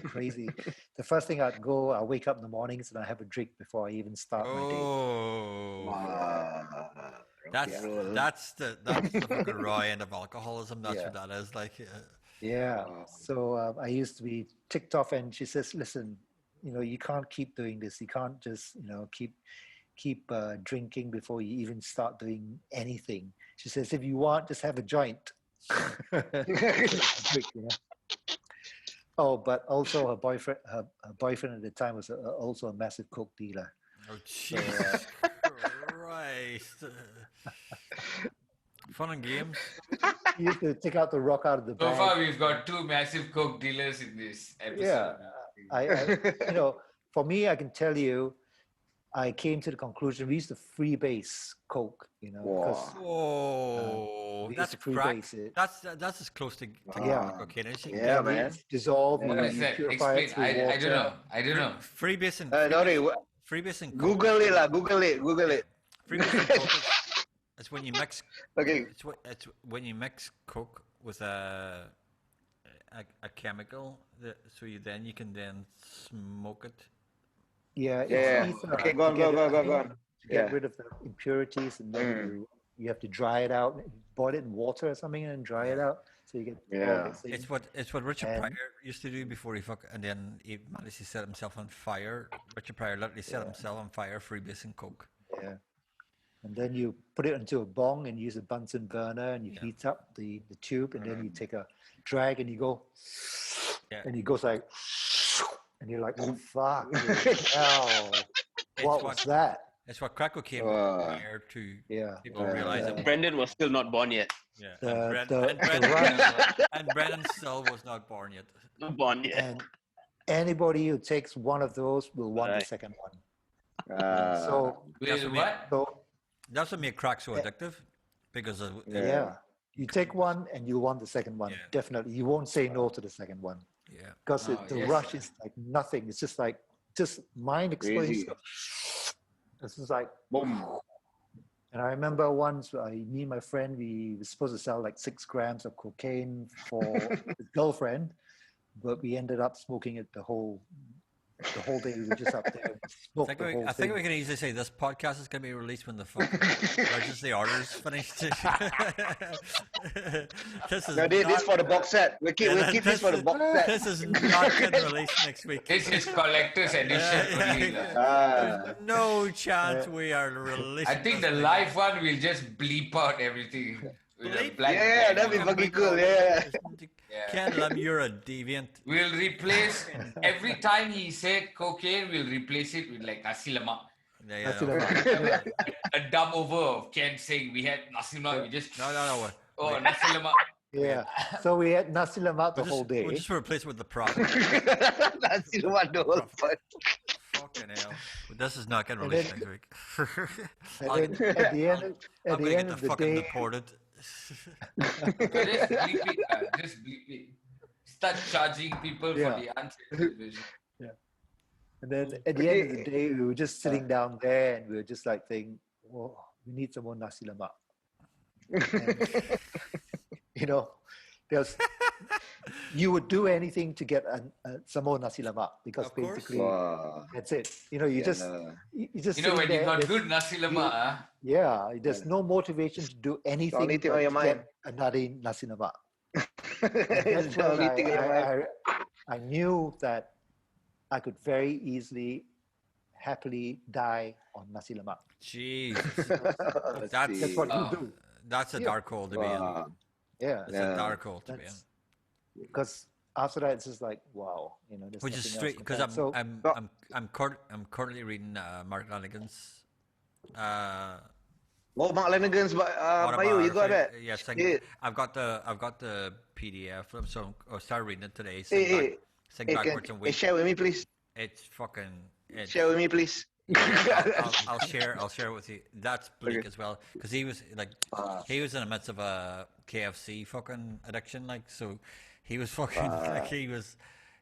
crazy. The first thing I'll wake up in the mornings and I have a drink before I even start my day. That's the fucking raw end of alcoholism. That's what that is like. Yeah. So I used to be ticked off, and she says, "Listen, you know, you can't keep doing this. You can't just, you know, keep drinking before you even start doing anything." She says, "If you want, just have a joint." Drink, you know? Oh, but also her boyfriend at the time was also a massive coke dealer. Oh, Jesus Christ. Fun and games. he used to take out the rock out of the So bag. far, we've got 2 massive coke dealers in this episode. Yeah, I for me, I can tell you, I came to the conclusion we used to freebase coke, because Whoa, we that's used to crack. freebase it. That's as close to Yeah. cocaine as you can Yeah, get. man. Dissolve. What you is that? purify it Explain. through water. I don't know. Freebasing. Sorry, Freebasing. Google it lah. Google it. Freebasing coke is when you mix. Okay. It's when you mix coke with a chemical, so then you can smoke it. Yeah. Yeah. It's ether Okay, go on. to Yeah. get rid of the impurities, and then you have to dry it out. Boil it in water or something, and dry it out, so you get all this thing. It's what Richard And- Pryor used to do before and then he managed to set himself on fire. Richard Pryor literally set himself on fire freebasing coke. Yeah. And then you put it into a bong and use a Bunsen burner, and you heat up the tube, and then you take a drag and you go, and it goes like, and you're like, oh, fuck, hell, what was that? It's what crack cocaine prior to Yeah. people realize it. Brendan was still not born yet. Yeah. The And Brendan still was not born yet. Not born yet. And anybody who takes one of those will want the Right. second one. Uh, So, That's Wait, what what? That's what made crack so addictive, because of, yeah. You take one and you want the second one. Yeah. Definitely. You won't say no to the second one. yeah. Because Oh, the yes. rush is like nothing. It's just like, mind exploding Crazy. stuff. It's just like, boom. and I remember once me and my friend, we were supposed to sell like 6 grams of cocaine for his girlfriend, but we ended up smoking it the whole day. We were just up there. Smoked the whole I think thing. we can easily say this podcast is going to be released when the fucking Registry Order's finished. This is No, this for the box set. We'll keep this for the box set. This is not getting released next week. This is collector's edition only. There's no chance we are releasing. I think the this live one will just bleep out everything. With a Bleep? black Yeah, that'd be background. fucking cool. Yeah. Ken Lim, you're a deviant. We'll replace every time he said cocaine, we'll replace it with like nasi lemak. Yeah, That's no. it. A dub over of Ken saying we had nasi lemak. We just No. oh nasi lemak. Yeah. So we had nasi lemak the whole day. We'll just replace it with the product. That's the one the whole fun. Fucking hell. This is not getting And released then- next week. And then at the end, I'm at gonna the get end the of the fucking day, deported. Just bleep it. Just bleep it. Start charging people Yeah. for the uncensored version. and then at the end of the day, we were just sitting down there, and we were just like thinking, "Oh, we need some more nasi lemak." And, there's you would do anything to get some more nasi lemak, because Of course. basically Wow. that's it. You just You know when sitting you got there, good nasi lemak, yeah, there's no motivation to do anything only thing but on your to mind. get another nasi lemak. It's That's the only when thing in your mind. I knew that I could very easily, happily die on nasi lemak. Jeez. Let's That's- That's what Oh. you do. That's a Yeah. dark hole to be in. Wow. Yeah, That's Yeah. a dark hole to be in. that's because after that it's just like wow, there's Which is nothing straight else because compared. I'm currently reading Mark Lanigan's. Oh, Mark Lanigan's, but Mayu, you got that? Yes, Shit. I've got the PDF. So I started reading it today. Sing, Hey, sing Hey, backwards and weep. share with me, please. It's fucking. It's, Share with me, please. I'll share it with you. That's bleak Okay. as well because he was like he was in the midst of a KFC fucking addiction, like so he was fucking like he was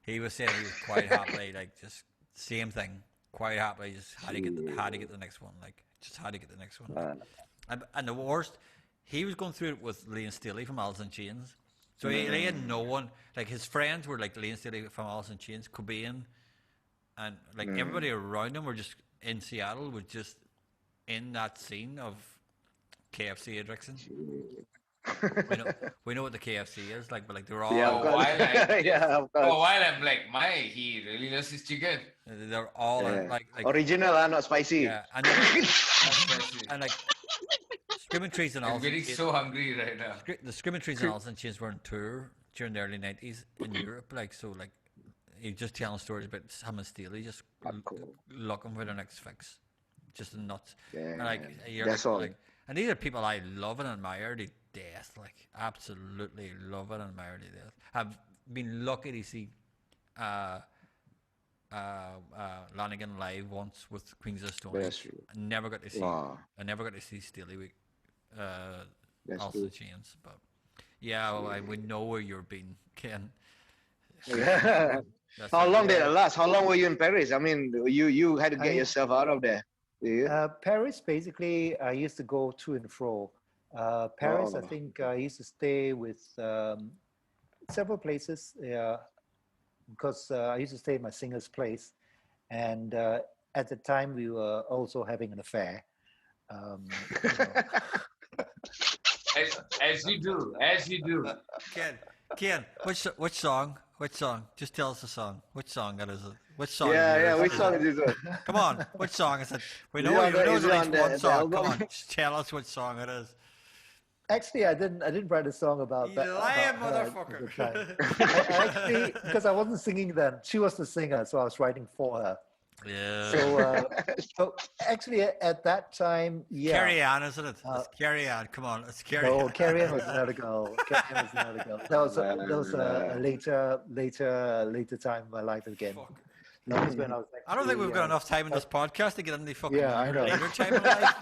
saying he was quite happily like just same thing, quite happily just had to get the next one, like just had to get the next one. And the worst, he was going through it with Liam Staley from Alice in Chains, so he had no one, like his friends were like Liam Staley from Alice in Chains, Cobain, and like everybody around him were just in Seattle, was just in that scene of KFC addiction. we know what the KFC is like, but like they're all Yeah, of course. Yeah, of For a course. while I'm like, he really loves his chicken. they're all Yeah. like Original, not spicy. yeah, and like Screaming Trees and I'm Alice in getting Chains. so hungry right now. The Screaming Trees and Alice in Chains were on tour during the early 90s in Europe, like so like he's just telling stories about him and Staley just Cool. looking for their next fix, just nuts. Yeah, And like you're that's like, all. like And these are people I love and admire to death, like absolutely love and admire to death. I've been lucky to see Lanigan live once with Queens of Stone That's Age. true. I never got to see. Wow. I never got to see Steely Week. That's Also true. Chains, but yeah, well, I would know where you've been, Ken. How That's long it. did it last? How long were you in Paris? I mean, you had to get yourself out of there. Did you? Paris, basically, I used to go to and fro. Paris, I Oh. think I used to stay with several places because I used to stay at my singer's place. And at the time, we were also having an affair. You know. As you do, as you do. Ken, which song? Which song? Just tell us the song. Which song it is? Which song? Yeah, is which it? song is this? Come on, which song is it? We Is know it you on the- know is it at on least the- one the song. Come album? on, just tell us which song it is. Actually, I didn't write a song about You that. lying about her at motherfucker. the time. I actually, because I wasn't singing then, she was the singer, so I was writing for her. Yeah. So actually, at that time, yeah. Carry on, isn't it? Let's carry on. Come on, let's carry No, on. Carrie Ann was another girl. Carrie Ann was another girl. That was a later time in my life again. Fuck. That was when I was I don't think we've got actually, enough time in this podcast to get into the fucking Yeah, I know. later time in life.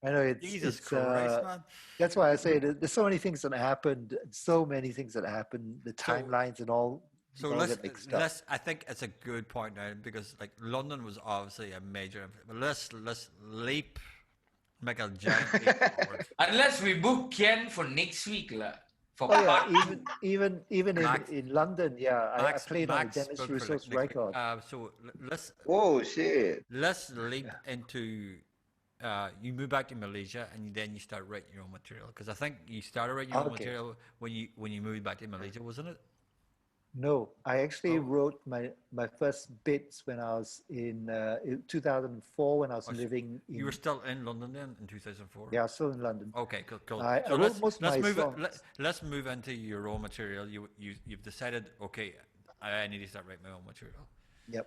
I know it's Jesus it's, Christ, man. That's why I say there's so many things that happened, so many things that happened, the timelines and all. So all let's, get mixed up. I think it's a good point now because like London was obviously a major. But let's leap, make a giant leap forward. Unless we book Ken for next week, lah. For Oh part yeah, even Max- in London, yeah, I played on Max Dennis booked for Russo's next week. record. So let's Oh shit! leap into. You move back to Malaysia and then you start writing your own material because I think you started writing your own Okay. material when you moved back to Malaysia, wasn't it? No, I actually Oh. wrote my first bits when I was in 2004 when I was Oh, so living in. You were still in London then in 2004. Yeah, still in London. Okay, cool. I So wrote most of let's my move songs. let's move into your raw material. You've decided, okay, I need to start writing my own material. Yep.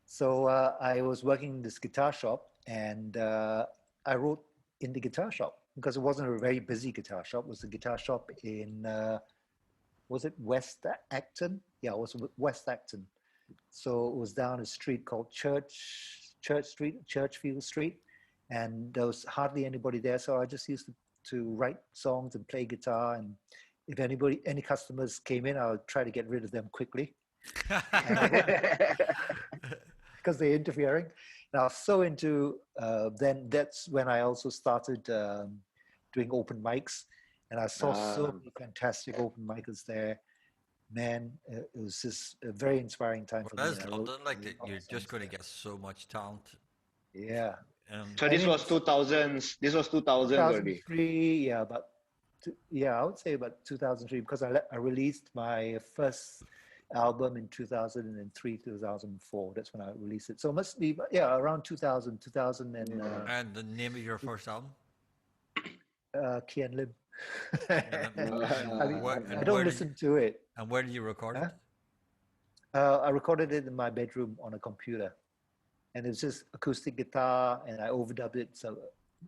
So I was working in this guitar shop, and I wrote in the guitar shop because it wasn't a very busy guitar shop. It was a guitar shop in was it West Acton? Yeah, it was West Acton. So it was down a street called Churchfield Street, and there was hardly anybody there. So I just used to write songs and play guitar. And if any customers came in, I would try to get rid of them quickly because they're interfering. And I was so into. Then that's when I also started doing open mics, and I saw so many fantastic open micers there. Man, it was just a very inspiring time for me. That's and I wrote London, like a lot you're of just songs going to there. get so much talent. Yeah. So this was 2000s. This was 2000s already. 2003, yeah, I would say about 2003 because I released my first album in 2003, 2004. That's when I released it. So it must be, around 2000 and And the name of your first album? Kien Lim. And I mean, where- I and don't where did listen to it. And where did you record it? I recorded it in my bedroom on a computer, and it's just acoustic guitar, and I overdubbed it so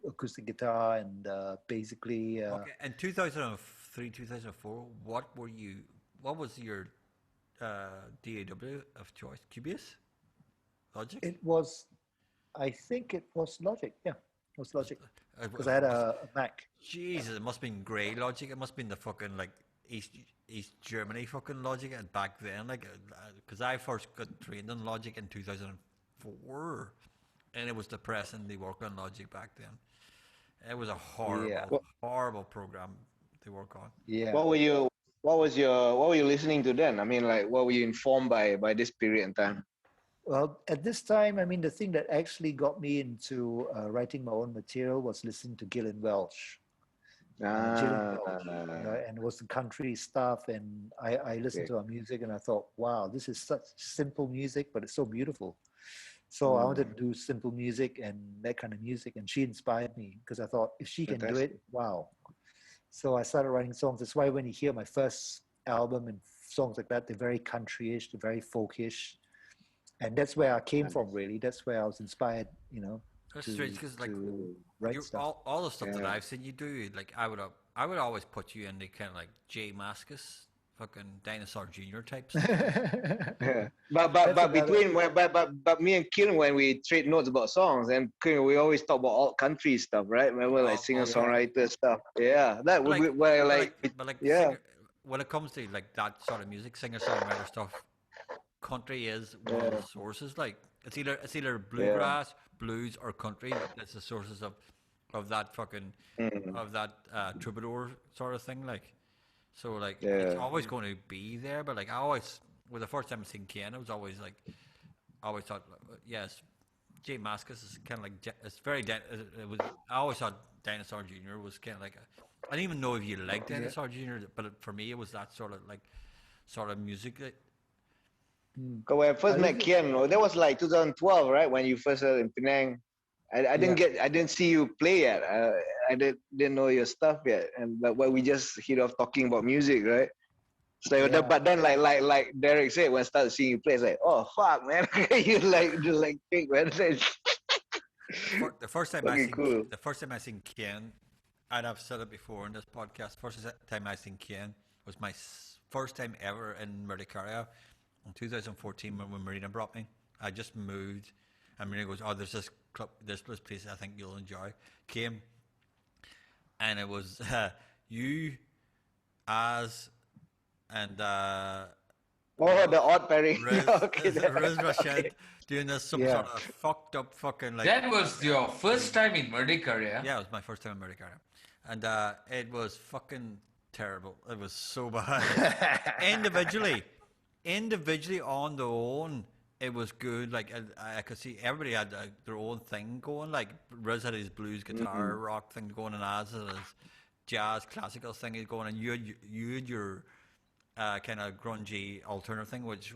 acoustic guitar, and basically. Okay. In 2003, 2004, what was your DAW of choice? Cubase? Logic? It was, I think it was Logic. Yeah, it was Logic because I had a Mac. Jesus, it must have been grey Logic. It must have been the fucking like East Germany fucking Logic and back then, like, because I first got trained in Logic in 2004, and it was depressing to work on Logic back then. It was a horrible program to work on. Yeah. What were you listening to then? I mean, like, what were you informed by this period in time? Well, at this time, I mean, the thing that actually got me into writing my own material was listening to Gillian Welch. And it was the country stuff, and I listened to her music, and I thought, wow, this is such simple music, but it's so beautiful. So I wanted to do simple music and that kind of music, and she inspired me because I thought if she can do it, wow. So I started writing songs. That's why when you hear my first album and songs like that, they're very countryish, they're very folkish, and that's where I came from. Really, that's where I was inspired. That's to, strange because like to write stuff. all the stuff that Yeah. I've seen you do, like I would always put you in the kind of like J Maskus, fucking Dinosaur Junior types. Yeah. But That's another- between but me and Kien, when we trade notes about songs, and Kien, we always talk about all country stuff, right? Remember, like singer songwriter stuff. Yeah, that would be where yeah. singer, when it comes to like that sort of music, singer songwriter stuff, country is one of the sources. Like it's either bluegrass, blues, or country. That's the sources of that fucking of that troubadour sort of thing. Like so, like it's always going to be there. But like I always, with the first time I seen Kien, I was always like, I always thought, yes, J Maskus is kind of like it's very. It was. I always thought Dinosaur Junior was kind of like. I didn't even know if you liked Dinosaur Junior, but for me it was that sort of music. That, Because when I first met Kien, that was like 2012, right? When you first heard in Penang. I didn't see you play yet. I didn't know your stuff yet, but we just hit off talking about music, right? So, but then like Derek said, when I started seeing you play, it's like, oh fuck, man, you just pick, man. the first time I seen Kien, and I've said it before in this podcast. First time I seen Kien was my first time ever in Murdicaria in 2014 when Marina brought me. I just moved, and Marina goes, "Oh, there's this club, this place I think you'll enjoy." Came, and it was you, Az, and the odd pairing. Riz Rashid doing this some sort of fucked up fucking like. That was your first time in Murdicaria. Yeah, it was my first time in Murdicaria, and it was fucking terrible. It was so bad. Individually on their own, it was good. Like I could see everybody had their own thing going. Like Riz had his blues guitar rock thing going, and Az had his jazz classical thing going, and you had your kind of grungy alternative thing, which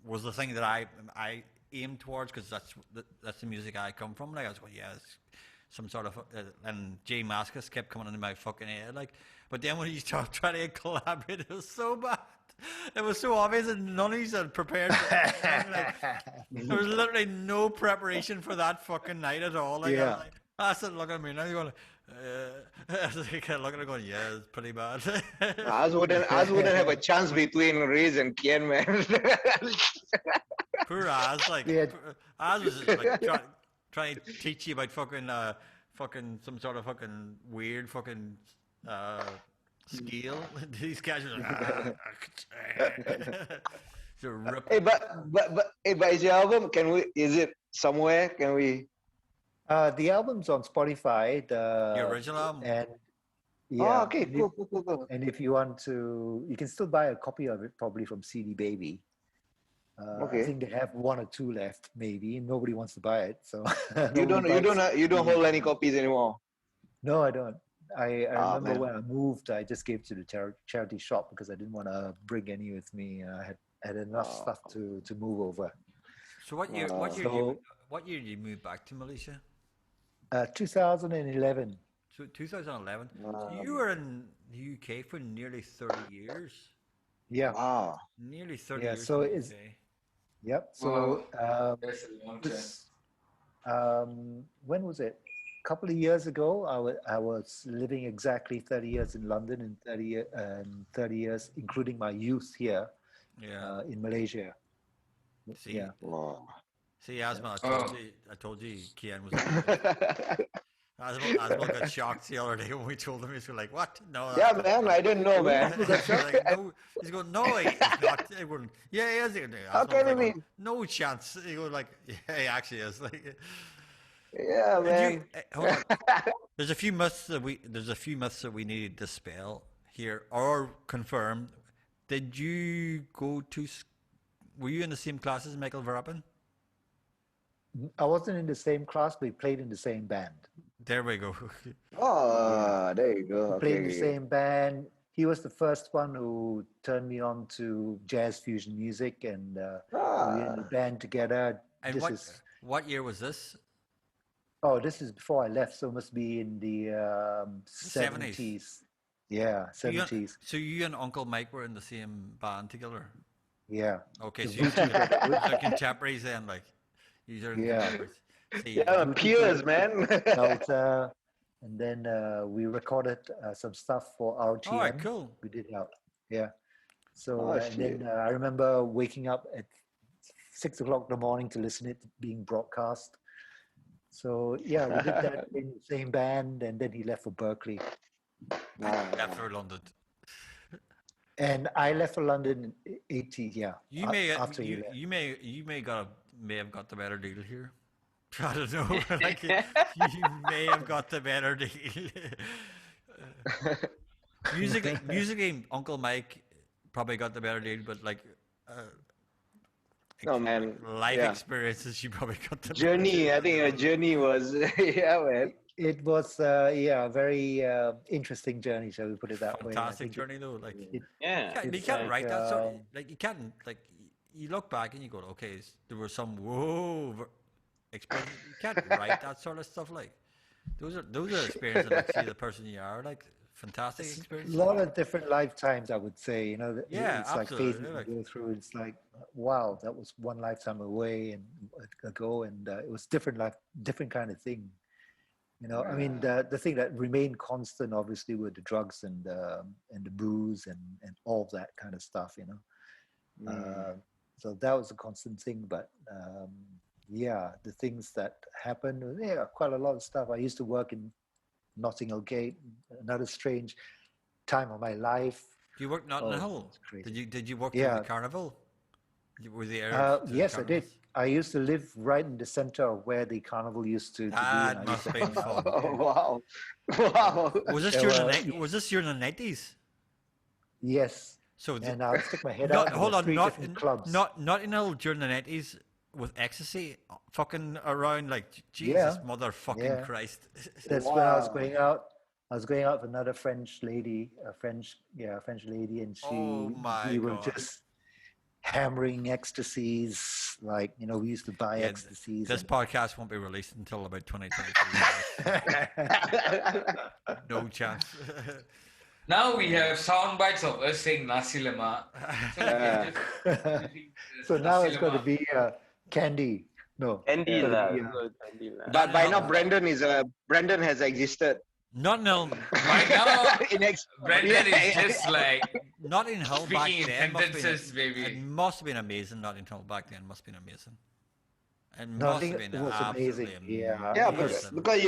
was the thing that I aimed towards because that's the music I come from. Like I was going, yeah, it's some sort of and J Maskus kept coming into my fucking head. Like, but then when you start trying to collaborate, it was so bad. It was so obvious, and none of you had prepared for it. Like, there was literally no preparation for that fucking night at all. Like, I started looking at me and I was going, I was like, looking at it going, yeah, it's pretty bad. Az wouldn't have a chance between Riz and Kien, man. Poor Az, like, Az was just, like trying to teach you about fucking some sort of fucking weird fucking skill. These guys are like, hey, but is your album? Is it somewhere? Can we? The album's on Spotify. The original album. And oh, okay, cool. And if you want to, you can still buy a copy of it probably from CD Baby. I think they have one or two left, maybe. Nobody wants to buy it, so you don't hold any copies anymore. No, I don't. I remember when I moved, I just gave to the charity shop because I didn't want to bring any with me. I had enough stuff to move over. So what year? What year did you move back to Malaysia? 2011. So 2011. So you were in the UK for nearly 30 years. Yeah. Wow. Nearly 30 yeah, years. So it's. Yep. So that's a long time. when was it? A couple of years ago, I was living exactly 30 years in London and 30 years, including my youth here in Malaysia. See, yeah. Wow. See, Asma, I told you Kien was. Asma got shocked the other day when we told him. He's like, "What? No." Yeah, man, I didn't know, man. He's going, "No, he's not." Yeah, he is. How can it be? No chance. He goes like, "Yeah, he actually is." Like, yeah, man. Hold on. There's a few myths that we need to dispel here or confirm. Did you go to? Were you in the same class as Michael Verstappen? I wasn't in the same class, but we played in the same band. There we go. Oh, there you go. Played in the same band. He was the first one who turned me on to jazz fusion music, and we were in the band together. And what year was this? Oh, this is before I left, so it must be in the 70s. Yeah, 70s. So you and Uncle Mike were in the same band together? Yeah. Okay, so you're contemporaries then, like. See, Yeah, peers, man. Delta, and then we recorded some stuff for RTM. all right, cool. We did out, yeah. So Oh, and then I remember waking up at 6 o'clock in the morning to listen it being broadcast. So yeah, we did that in the same band, and then he left for Berkeley, Left for London. and I left for London in '80. Yeah, You may after he left. you may may have got the better deal here. I don't know. Like you may have got the better deal. Musically, Uncle Mike probably got the better deal, but like No, man. life Yeah. experiences, you probably got the Journey, I think your journey was, yeah, man. It was a very interesting journey, shall we put it that way? I fantastic think journey though. Like Yeah. you It's can't like, write that sort. Like you can't like you look back and you go, okay, there was some experience. You can't write that sort of stuff. Like those are experiences that like, see the person you are. Like fantastic a experience. lot of different lifetimes, I would say. You know, Yeah, it's like absolutely, phases like- you go through. It's like, wow, that was one lifetime away and ago, and it was different kind of thing. You know, I mean, the thing that remained constant, obviously, were the drugs and the booze and all of that kind of stuff. You know, so that was a constant thing. But yeah, the things that happened, yeah, quite a lot of stuff. I used to work in Notting Hill Gate, another strange time of my life. Do you work Notting Hill? It's crazy. Did you work Yeah. in the carnival? Were the areas? Yes, I did. I used to live right in the center of where the carnival used to be. That and I must used have to been hang out. fun. Wow. Wow. Was this There during were- the was this during the 90s? Yes, So and I would stick my head not, out. and hold there were on, three not different clubs. Notting Hill during the 90s with ecstasy fucking around like Jesus Yeah, motherfucking yeah. Christ. That's when I was Wow. going out. I was going out with another French lady, a French lady, and Oh my we were God. just hammering ecstasies. Like, you know, we used to buy Yeah, ecstasies. This and- podcast won't be released until about 2023. No chance. Now we have sound bites of us saying nasi lemak. So, we can just- So now it's nasi going to lemak. be candy. No, Andy it's gonna lah. be, Andy lah. But by now, Brandon has existed. Notting Hill, By now, In Brandon Yeah, is just like Notting Hill back speaking in then must be, sentences, baby. it must have been amazing. Notting Hill back then must have been amazing. It No, must I think have been it was amazing. absolutely Yeah. Yeah, amazing. because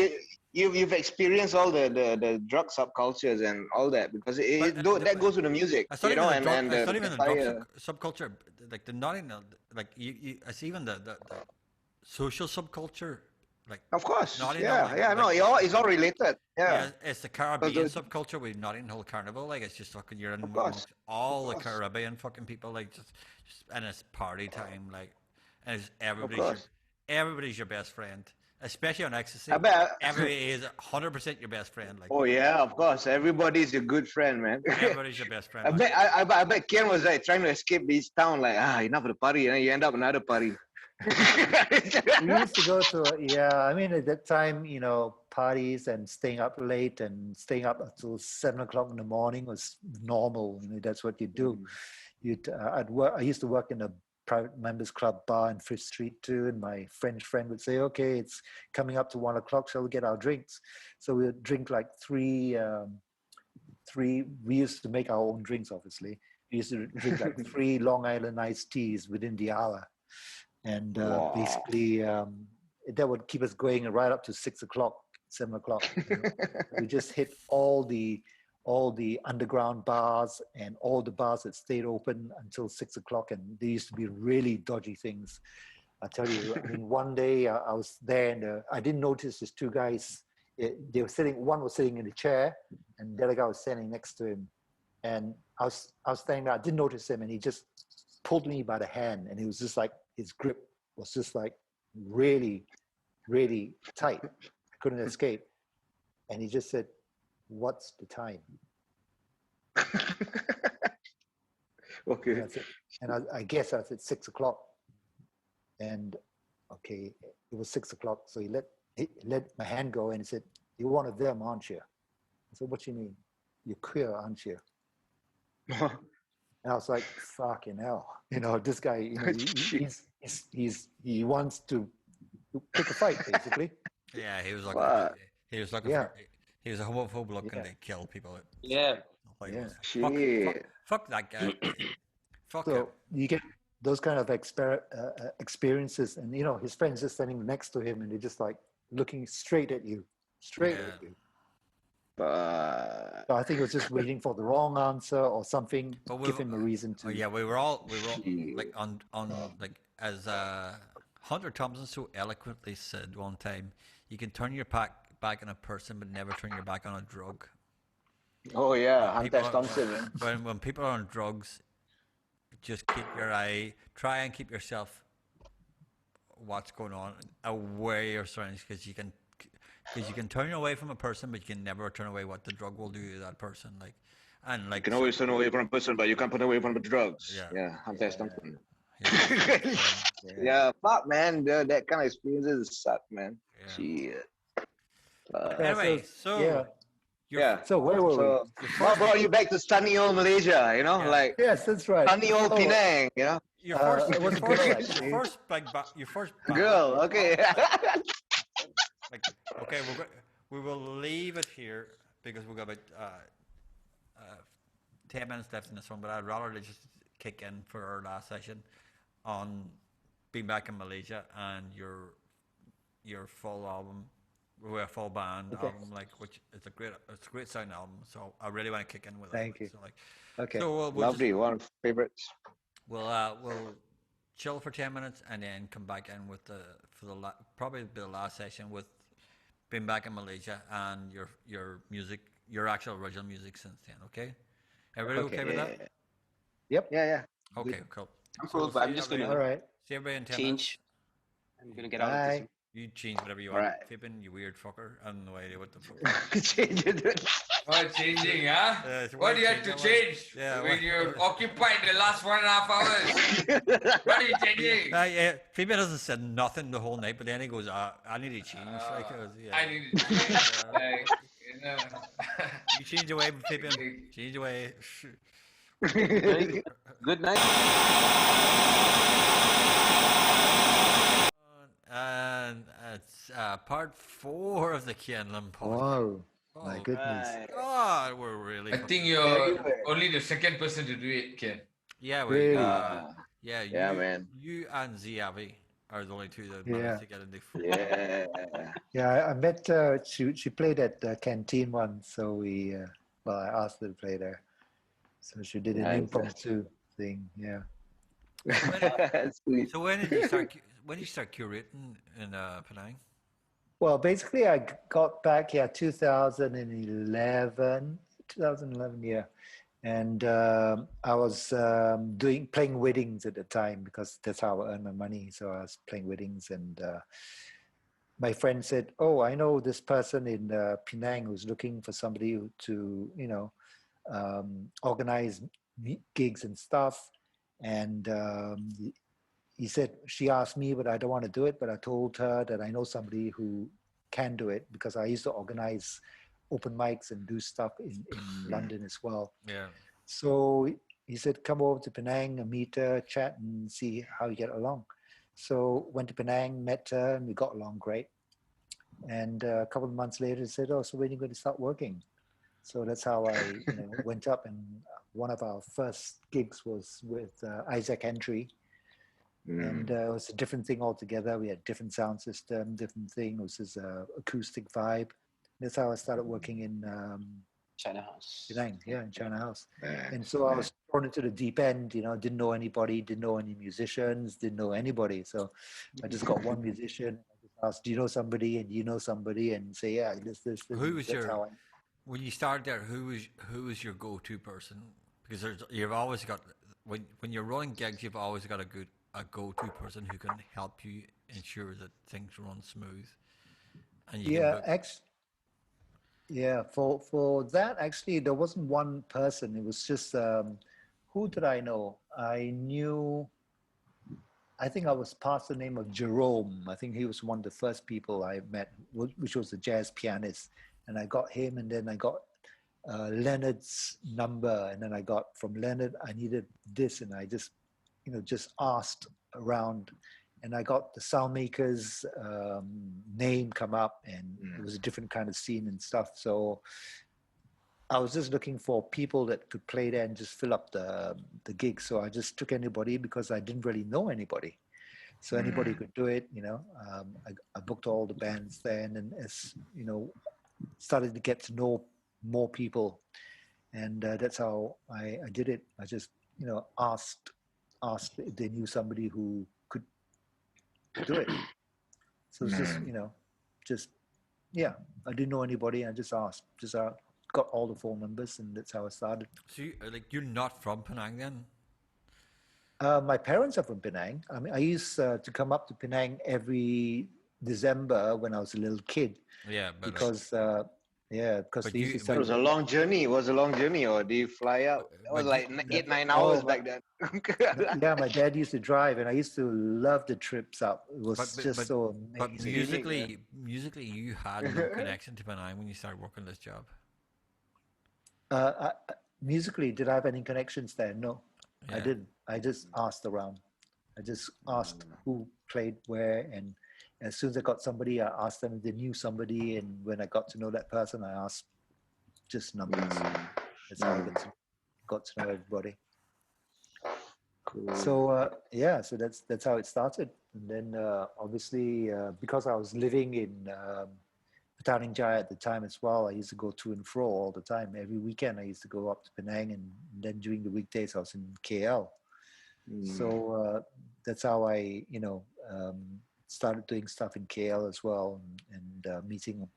you've experienced all the drug subcultures and all that because that goes with the music, It's not you even know, the and drug, and it's not even the drug fire. subculture. Like the Notting Hill, like it's even the social subculture. Like Of course, Notting yeah, Hill, yeah, no, it's all related. Yeah, it's the Caribbean the- subculture with Notting Hill Carnival. Like it's just fucking you're in Of course, amongst all the course. Caribbean fucking people. Like just and it's party time. Like and it's course. everybody's your best friend, especially on ecstasy. I bet. Everybody is 100% your best friend. Like Oh yeah, of course, everybody's your good friend, man. everybody's your best friend. I like. bet I bet Ken was like trying to escape this town, like enough of the party, and then you end up another party. We used to go to, I mean, at that time, you know, parties and staying up late and staying up until 7 o'clock in the morning was normal. You know, that's what you do. I used to work in a private members club bar in Fifth Street too, and my French friend would say, okay, it's coming up to 1 o'clock, shall we get our drinks? So we would drink like three, we used to make our own drinks, obviously. We used to drink like 3 Long Island iced teas within the hour. And Wow. basically, that would keep us going right up to 6 o'clock, 7 o'clock. You know? We just hit all the underground bars and all the bars that stayed open until 6 o'clock. And they used to be really dodgy things. I tell you, I mean, one day I was there and I didn't notice these 2 guys. They were sitting. One was sitting in a chair, and the other guy was standing next to him. And I was standing there. I didn't notice him, and he just pulled me by the hand, and it was just like his grip was just like really, really tight. I couldn't escape. And he just said, "What's the time?" Okay. And, I guess I said 6 o'clock. And okay, it was 6 o'clock. So he let my hand go and he said, "You're one of them, aren't you?" I said, "What you mean? You're queer, aren't you?" And I was like, "Fucking hell!" You know, this guy. You know, he wants to pick a fight, basically. Yeah, he was like, What? he was looking Yeah. for, he was a homophobe looking Yeah. to kill people. Yeah. Like, Yeah. fuck that guy. Fuck him. So you get those kind of experiences, and his friends just standing next to him, and they're just like looking straight at you, straight Yeah. at you. But So I think it was just waiting for the wrong answer or something to But give him a reason to. Oh yeah, we were all Shit. like on like as Hunter Thompson so eloquently said one time, you can turn your back on a person, but never turn your back on a drug. oh yeah, People Hunter are- Thompson, man. when people are on drugs, just try and keep yourself what's going on away your surroundings because you can turn away from a person, but you can never turn away what the drug will do to that person. Like, and You like can always turn away from a person, but you can't turn away from the drugs. Yeah. Yeah, Hunter Thompson. yeah, Yeah, fuck, man. That kind of experiences suck, man. yeah. Shit. Anyway, so yeah. Yeah. So where were So, we? what brought you back to sunny old Malaysia? You know, Yeah. like Yes, that's right. sunny old Oh, Penang. You know, Your first, it was a girl, actually. your first band, girl. Okay. Like, okay, we will leave it here because we've got about 10 minutes left in this one. But I'd rather just kick in for our last session on being back in Malaysia and your full album, a full band Okay. album, like which it's a great sound album. So I really want to kick in with it. Thank you. So like, Okay. so we'll Lovely. One of my favorites. We'll chill for 10 minutes and then come back in with probably the last session with being back in Malaysia and your music, your actual original music since then. Okay, everybody okay with that? Yep. Yeah. Okay, cool. I'm So cool, we'll but I'm see just everybody- All right. See everybody in 10 change. minutes. I'm gonna get out of this. Bye. You change whatever you want. Alright. Fibbing, you weird fucker. I don't know what the fuck. Change it. Oh, changing, huh? Yeah, it's What do you weird have to changing, change Yeah, when what- you're occupied the last 1.5 hours? What are you changing? Yeah, Phoebe hasn't said nothing the whole night, but then he goes, I need to change. Like, yeah. I need to change. Like, you know. You change away, Phoebe. Change away. Good night. And it's part 4 of the Kien Lim podcast. Wow. My Oh, goodness. God, we're really. I think you're only the second person to do it, Ken. Yeah, Really? yeah, Yeah, man. You and Ziavi are the only two that Yeah. managed to get into. Yeah. Yeah, I met she played at the canteen once, so we I asked her to play there. So she did an Nice. impromptu thing. Yeah. Sweet. So when did you start? When did you start curating in Penang? Well, basically, I got back 2011, yeah, and I was playing weddings at the time because that's how I earned my money. So I was playing weddings, and my friend said, "Oh, I know this person in Penang who's looking for somebody to, organize gigs and stuff." And he said, she asked me, but I don't want to do it. But I told her that I know somebody who can do it because I used to organize open mics and do stuff in London as well. Yeah. So he said, come over to Penang and meet her, chat and see how you get along. So went to Penang, met her, and we got along great. And a couple of months later, he said, oh, so when are you going to start working? So that's how I went up. And one of our first gigs was with Isaac Entry. And it was a different thing altogether. We had different sound system, different thing. It was this acoustic vibe. That's how I started working in China House. Penang, in China House. And so I was thrown into the deep end, didn't know anybody, didn't know any musicians, didn't know anybody. So I just got one musician. I just asked, do you know somebody? And you know somebody? And say, yeah, this. Who was that's how I, when you started there? Who was your go-to person? Because you've always got when you're running gigs, you've always got a go-to person who can help you ensure that things run smooth. And you can book. for that, actually, there wasn't one person. It was just, who did I know? I think I was past the name of Jerome. I think he was one of the first people I met, which was a jazz pianist. And I got him, and then I got Leonard's number. And then I got from Leonard, I needed this, and I just asked around, and I got the soundmaker's name come up, and it was a different kind of scene and stuff. So I was just looking for people that could play there and just fill up the gig. So I just took anybody because I didn't really know anybody. So anybody could do it, I booked all the bands there, and then as started to get to know more people, and that's how I did it. I just asked if they knew somebody who could do it. So it's just I didn't know anybody. I just asked, got all the phone numbers, and that's how I started. So you're not from Penang then? My parents are from Penang. I mean, I used to come up to Penang every December when I was a little kid. Yeah, but because because but they used to It sell. was a long journey. It was a long journey, or did you fly out? It was like 8-9 hours back then. Yeah, my dad used to drive, and I used to love the trips up. It was so amazing. But musically, you had no connection to Penang when you started working this job. Musically, did I have any connections there? No, I Yeah. didn't. I just asked around. I just asked who played where, and as soon as I got somebody, I asked them if they knew somebody, and when I got to know that person, I asked just numbers. That's how I got to know everybody. Cool. So so that's how it started, and then obviously because I was living in Petaling Jaya at the time as well, I used to go to and fro all the time. Every weekend I used to go up to Penang, and then during the weekdays I was in KL. So that's how I started doing stuff in KL as well, and meeting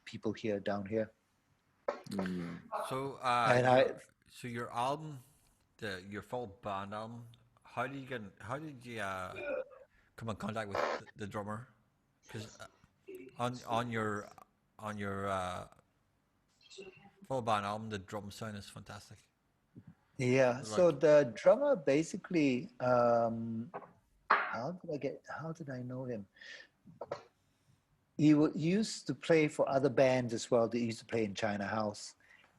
people down here. So And so your album, your full band album, how did you come in contact with the drummer? Because on your full band album, the drum sound is fantastic. Yeah, so the drummer basically, how did I know him? He used to play for other bands as well. They used to play in China House,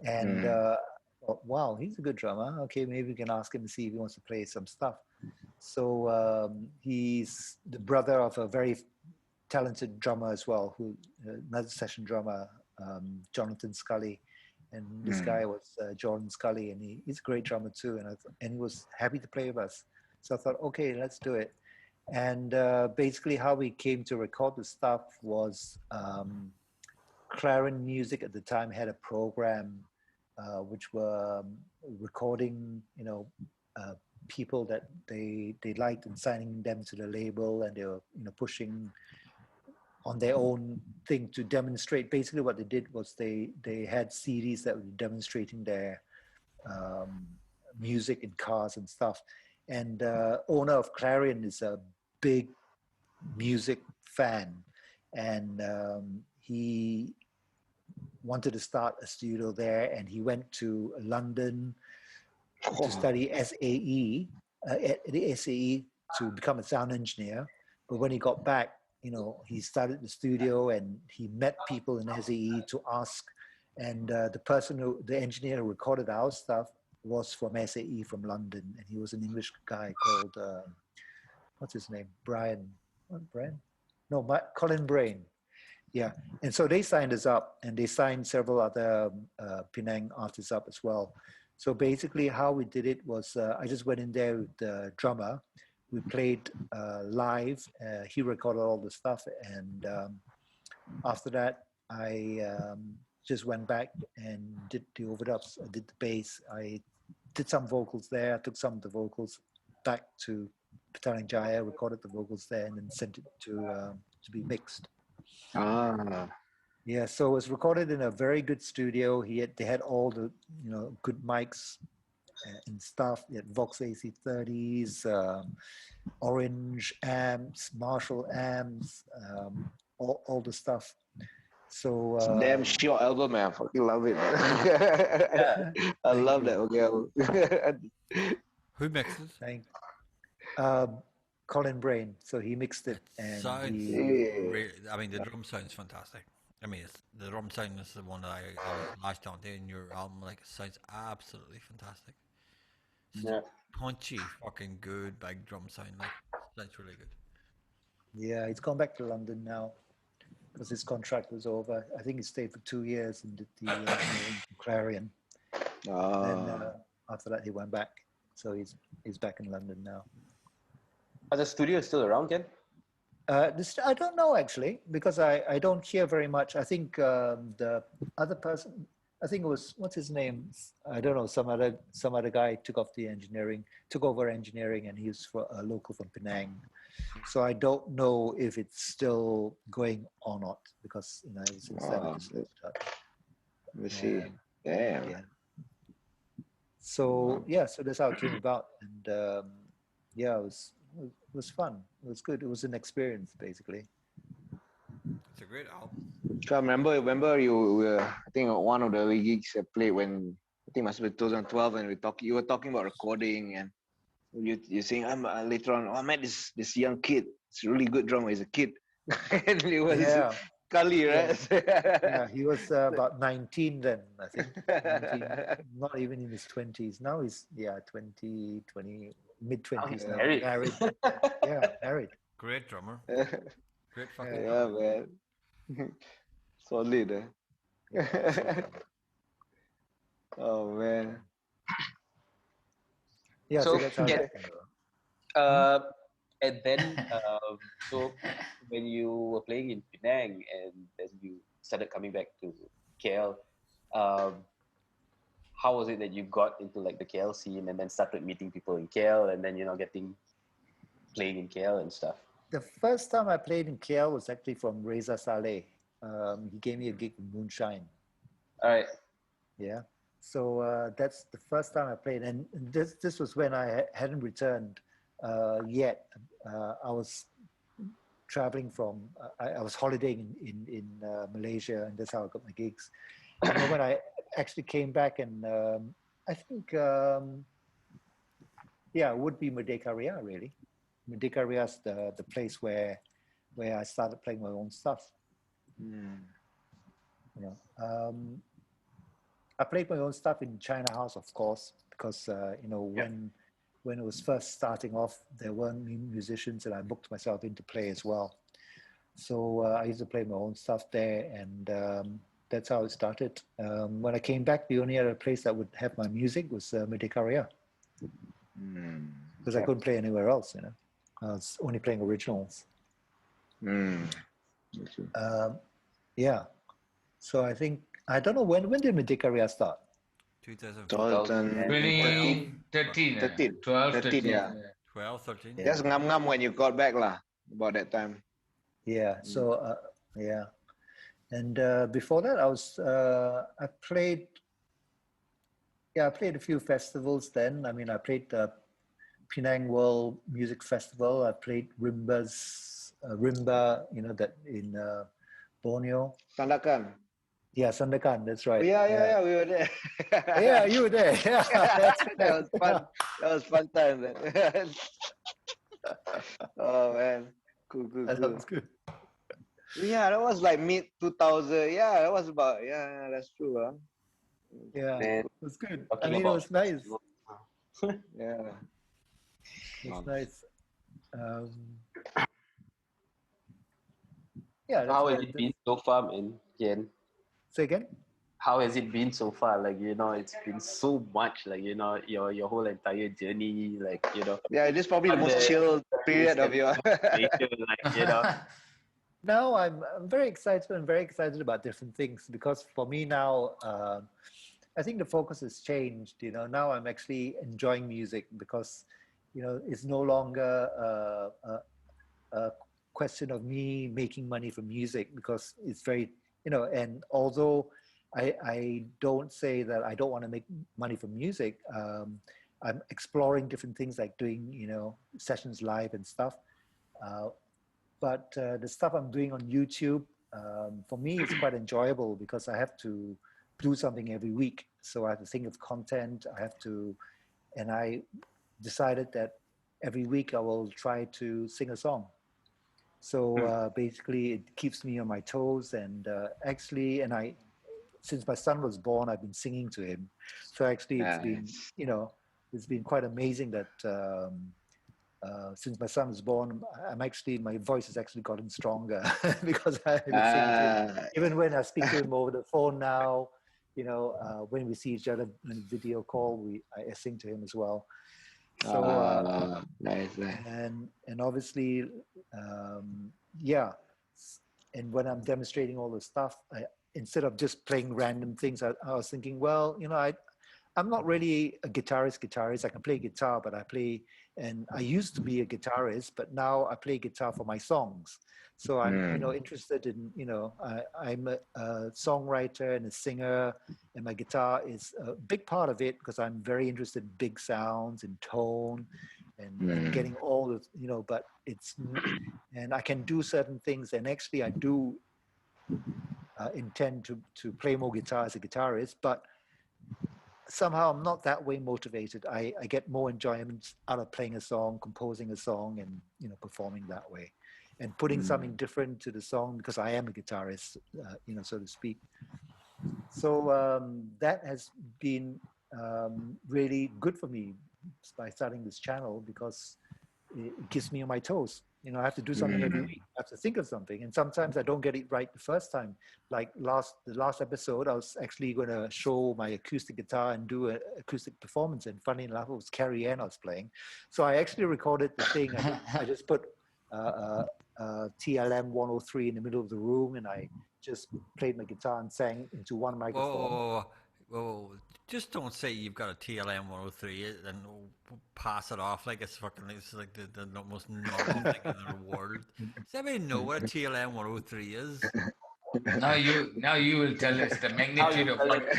and thought, wow, he's a good drummer. Okay, maybe we can ask him to see if he wants to play some stuff. So he's the brother of a very talented drummer as well, another session drummer, Jonathan Scully. And this guy was Jordan Scully, and he's a great drummer too. And he was happy to play with us. So I thought, okay, let's do it. And basically, how we came to record the stuff was Clarion Music at the time had a program which were recording, people that they liked and signing them to the label, and they were pushing on their own thing to demonstrate. Basically what they did was they had CDs that were demonstrating their music in cars and stuff. And owner of Clarion is a big music fan, and he wanted to start a studio there, and he went to London to study SAE, the SAE, to become a sound engineer. But when he got back, he started the studio, and he met people in SAE to ask. And the engineer who recorded our stuff was from SAE from London, and he was an English guy called, what's his name? Colin Brain. Yeah, and so they signed us up, and they signed several other Penang artists up as well. So basically how we did it was I just went in there with the drummer. We played live. He recorded all the stuff, and after that, I just went back and did the overdubs. I did the bass. I did some vocals there. I took some of the vocals back to Petaling Jaya, recorded the vocals there, and then sent it to be mixed. Yeah, so it was recorded in a very good studio. They had all the good mics and stuff. They had Vox AC30s, Orange amps, Marshall amps, all the stuff. So it's a damn short album, man. I fucking love it. I love that. Okay. Who mixes? Thank Colin Brain. So he mixed it, and I mean, the drum sounds fantastic. I mean, the drum sound is the one that I latched onto in your album. Like, it sounds absolutely fantastic. Yeah. Punchy, fucking good, big drum sound. Like, sounds really good. Yeah, he's gone back to London now because his contract was over. I think he stayed for 2 years and did the engineering for Clarion. Then after that, he went back. So he's back in London now. Are the studio still around, Ken? I don't know actually because I don't hear very much. I think the other person, I think it was what's his name? I don't know. Some other guy took over engineering, and he's a local from Penang. So I don't know if it's still going or not because ever since then I just looked up. Let's see. Damn. Yeah. So so that's how it came about, and it was fun. It was good. It was an experience, basically. It's a great album. I remember you were, I think one of the early gigs I played when, I think it must be 2012, and you were talking about recording, and you're saying, later on, I met this young kid. It's a really good drummer. He's a kid. And it was Kali, right? Yeah, he was about 19 then, I think. 19, not even in his 20s. Now he's 20, mid-20s now. Married. Married. Great drummer. Great fucking Yeah, drummer. man. Solid, Oh, man. Yeah, So, that's how Ken, it came about. and then, so when you were playing in Penang and then you started coming back to KL, how was it that you got into like the KL scene and then started meeting people in KL and then playing in KL and stuff? The first time I played in KL was actually from Reza Saleh. He gave me a gig with Moonshine. All right. Yeah. So that's the first time I played, and this was when I hadn't returned yet. I was traveling from, I was holidaying in Malaysia, and that's how I got my gigs. And then when I actually came back, and I think, it would be Merdeka Ria, really. Merdeka Ria is the place where I started playing my own stuff. I played my own stuff in China House, of course, because when it was first starting off, there weren't musicians, and I booked myself in to play as well. So I used to play my own stuff there, and that's how it started. When I came back, the only other place that would have my music was Merdeka Ria, because I couldn't play anywhere else. I was only playing originals. So I think, I don't know, when did Merdeka Ria start? 2013. 12, 13. Yeah. 12, 13. Yeah. That's ngam when you got back lah, about that time. Yeah. So and before that, I played a few festivals then. I mean, I played the Penang World Music Festival. I played Rimba, that in Borneo. Sandakan. Yeah, Sandakan, that's right. Yeah, we were there. Yeah, you were there. Yeah, that was fun. That was fun time, man. Oh man, cool. That was good. Yeah, that was like mid 2000. Yeah, that was about. Yeah, that's true. Huh? Yeah, Man, it was good. I talking mean, it about was nice. Yeah. It was nice. Yeah. How has it been so far, man? Ken? Say again? How has it been so far? Like, it's been so much, like, your whole entire journey, like, Yeah, this is probably the most chill period of your. Now I'm very excited and very excited about different things, because for me now, I think the focus has changed. Now I'm actually enjoying music, because it's no longer a question of me making money from music, because it's very, and although I don't say that I don't want to make money from music, I'm exploring different things like doing, sessions live and stuff. But the stuff I'm doing on YouTube, for me, it's quite enjoyable, because I have to do something every week. So I have to think of content. And I decided that every week I will try to sing a song. So basically, it keeps me on my toes. And since my son was born, I've been singing to him. So actually, it's been, it's been quite amazing that since my son was born, my voice has actually gotten stronger because I would sing to him. Even when I speak to him over the phone now, when we see each other in video call, I sing to him as well. So nice. and obviously, yeah. And when I'm demonstrating all the stuff, instead of just playing random things, I was thinking, well, I'm not really a guitarist. I can play guitar, but I used to be a guitarist, but now I play guitar for my songs. So I'm, interested in, I'm a songwriter and a singer, and my guitar is a big part of it because I'm very interested in big sounds and tone and getting all the, but and I can do certain things. And actually I do intend to play more guitar as a guitarist, but somehow I'm not that way motivated. I get more enjoyment out of playing a song, composing a song, and performing that way, and putting something different to the song because I am a guitarist, so to speak. So that has been really good for me by starting this channel because it keeps me on my toes. I have to do something every week. I have to think of something. And sometimes I don't get it right the first time. Like the last episode, I was actually going to show my acoustic guitar and do an acoustic performance. And funny enough, it was Carrie Ann I was playing. So I actually recorded the thing. I just put TLM 103 in the middle of the room, and I just played my guitar and sang into one microphone. Whoa. Just don't say you've got a TLM 103 and pass it off like it's like the most normal thing in the world. Does anybody know what a TLM 103 is? Now you will tell us the magnitude of what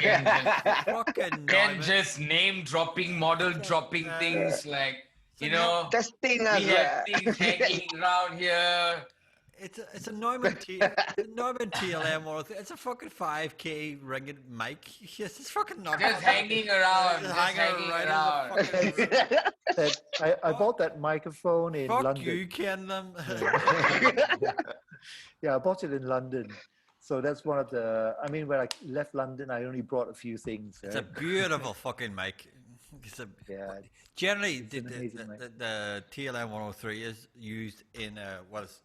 Ken just name dropping, model dropping things like, testing us. We have things hanging around here. It's a Neumann TLM 103. It's a fucking 5K ringed mic. Yes, it's fucking not just hanging around. I bought that microphone in London. Fuck you, Kien Lim. Yeah, I bought it in London. So that's one of the. I mean, when I left London, I only brought a few things. It's a beautiful fucking mic. Generally, the TLM 103 is used in what is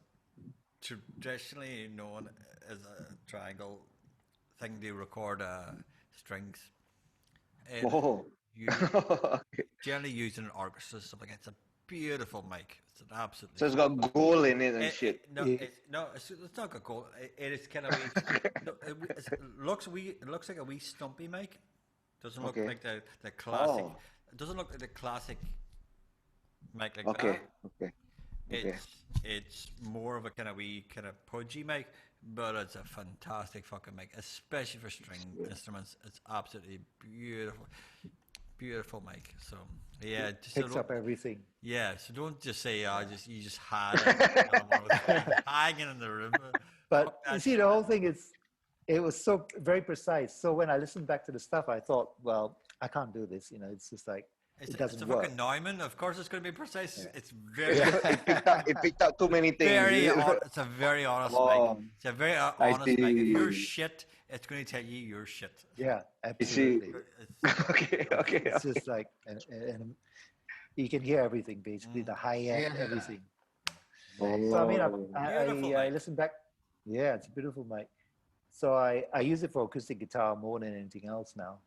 traditionally known as a triangle thing to record strings. Generally used in an orchestra, stuff like that. It's a beautiful mic. It's an absolutely. So it's got gold in it and shit. It's not got gold. It is kind of. It looks like a wee stumpy mic. Doesn't look like the classic. Oh. It doesn't look like the classic mic like that. Okay. It's more of a kind of pudgy mic, but it's a fantastic fucking mic, especially for string instruments. It's absolutely beautiful mic. So yeah, just picks up everything. Yeah, so don't just say you just had it hanging in the room. But you see, the whole thing it was so very precise. So when I listened back to the stuff, I thought, well, I can't do this. It's just like. It doesn't work. Fucking Neumann. Of course, it's going to be precise. Yeah. It's very. It picked up too many things. It's a very honest mic. It's a very honest mic. If you're shit, it's going to tell you you're shit. Yeah, absolutely. Okay. It's just like, and you can hear everything basically, the hi end, everything. So I mean, I listen back. Yeah, it's a beautiful mic. So I use it for acoustic guitar more than anything else now.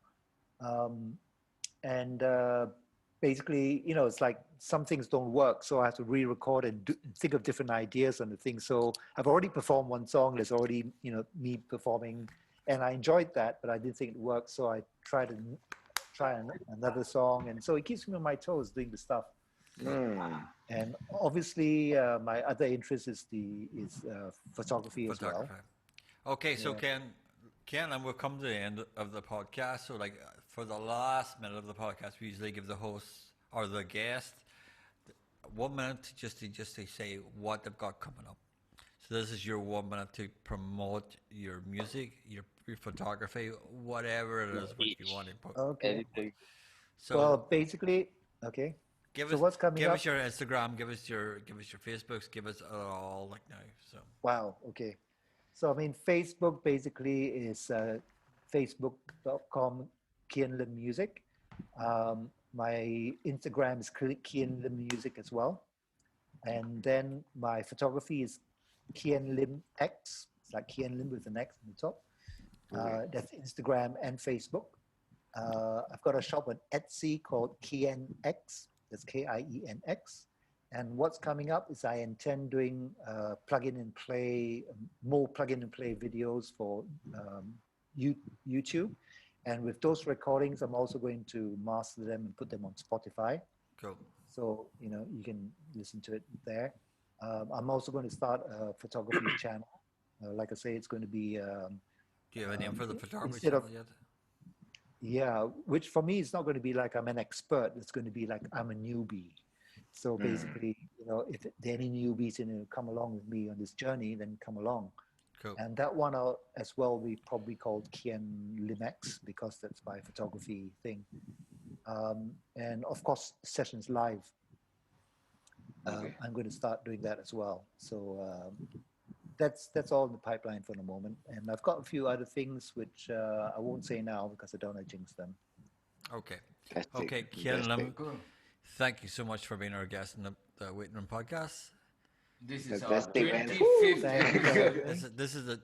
And basically, it's like some things don't work, so I have to re-record and think of different ideas on the thing. So I've already performed one song. There's already, me performing, and I enjoyed that, but I didn't think it worked. So I tried to try another song, and so it keeps me on my toes doing the stuff. And obviously, my other interest is photography as well. Okay, so Ken, and we'll come to the end of the podcast. So for the last minute of the podcast, we usually give the host or the guest 1 minute just to say what they've got coming up. So this is your 1 minute to promote your music, your photography, whatever it is what you want to put. Okay. So well, basically, okay. What's coming give up? us your Instagram, give us your Facebooks, give us all now. So wow. Okay. So I mean, Facebook basically is facebook.com Kien Lim Music. My Instagram is Kien Lim Music as well. And then my photography is Kien Lim X. It's like Kien Lim with an X on the top. That's Instagram and Facebook. I've got a shop on Etsy called Kien X. That's KIENX. And what's coming up is I intend doing plug-in and play, more plug-in and play videos for YouTube. And with those recordings, I'm also going to master them and put them on Spotify. Cool. So, you can listen to it there. I'm also going to start a photography channel. Like I say, it's going to be... Do you have a name for the photography instead channel of- yet? Yeah, which for me, it's not going to be like I'm an expert. It's going to be like I'm a newbie. So basically, if there are any newbies come along with me on this journey, then come along. Cool. And that one as well, we probably called Kien Limex because that's my photography thing. And of course, sessions live. I'm going to start doing that as well. So that's all in the pipeline for the moment. And I've got a few other things which I won't say now because I don't want to jinx them. Okay. Fantastic. Okay, Kien Lim, Cool. thank you so much for being our guest in the Waiting Room podcast. This is our Fantastic, man. 25th Thank you. episode.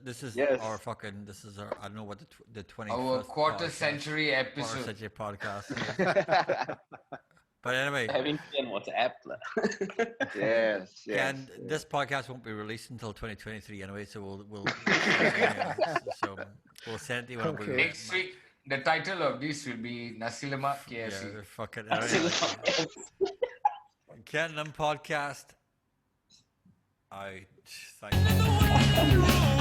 This is Yes. our fucking, this is our, I don't know what the 25th Our quarter podcast, century quarter episode. century podcast. But anyway, Having Ken was apt. lah. Yes, yes. and this podcast won't be released until 2023 anyway, so we'll so we'll send it to you when Okay. Next week, the title of this will be Nasi Lemak Yeah, KFC. they're fucking Kien Lim podcast. I thank you.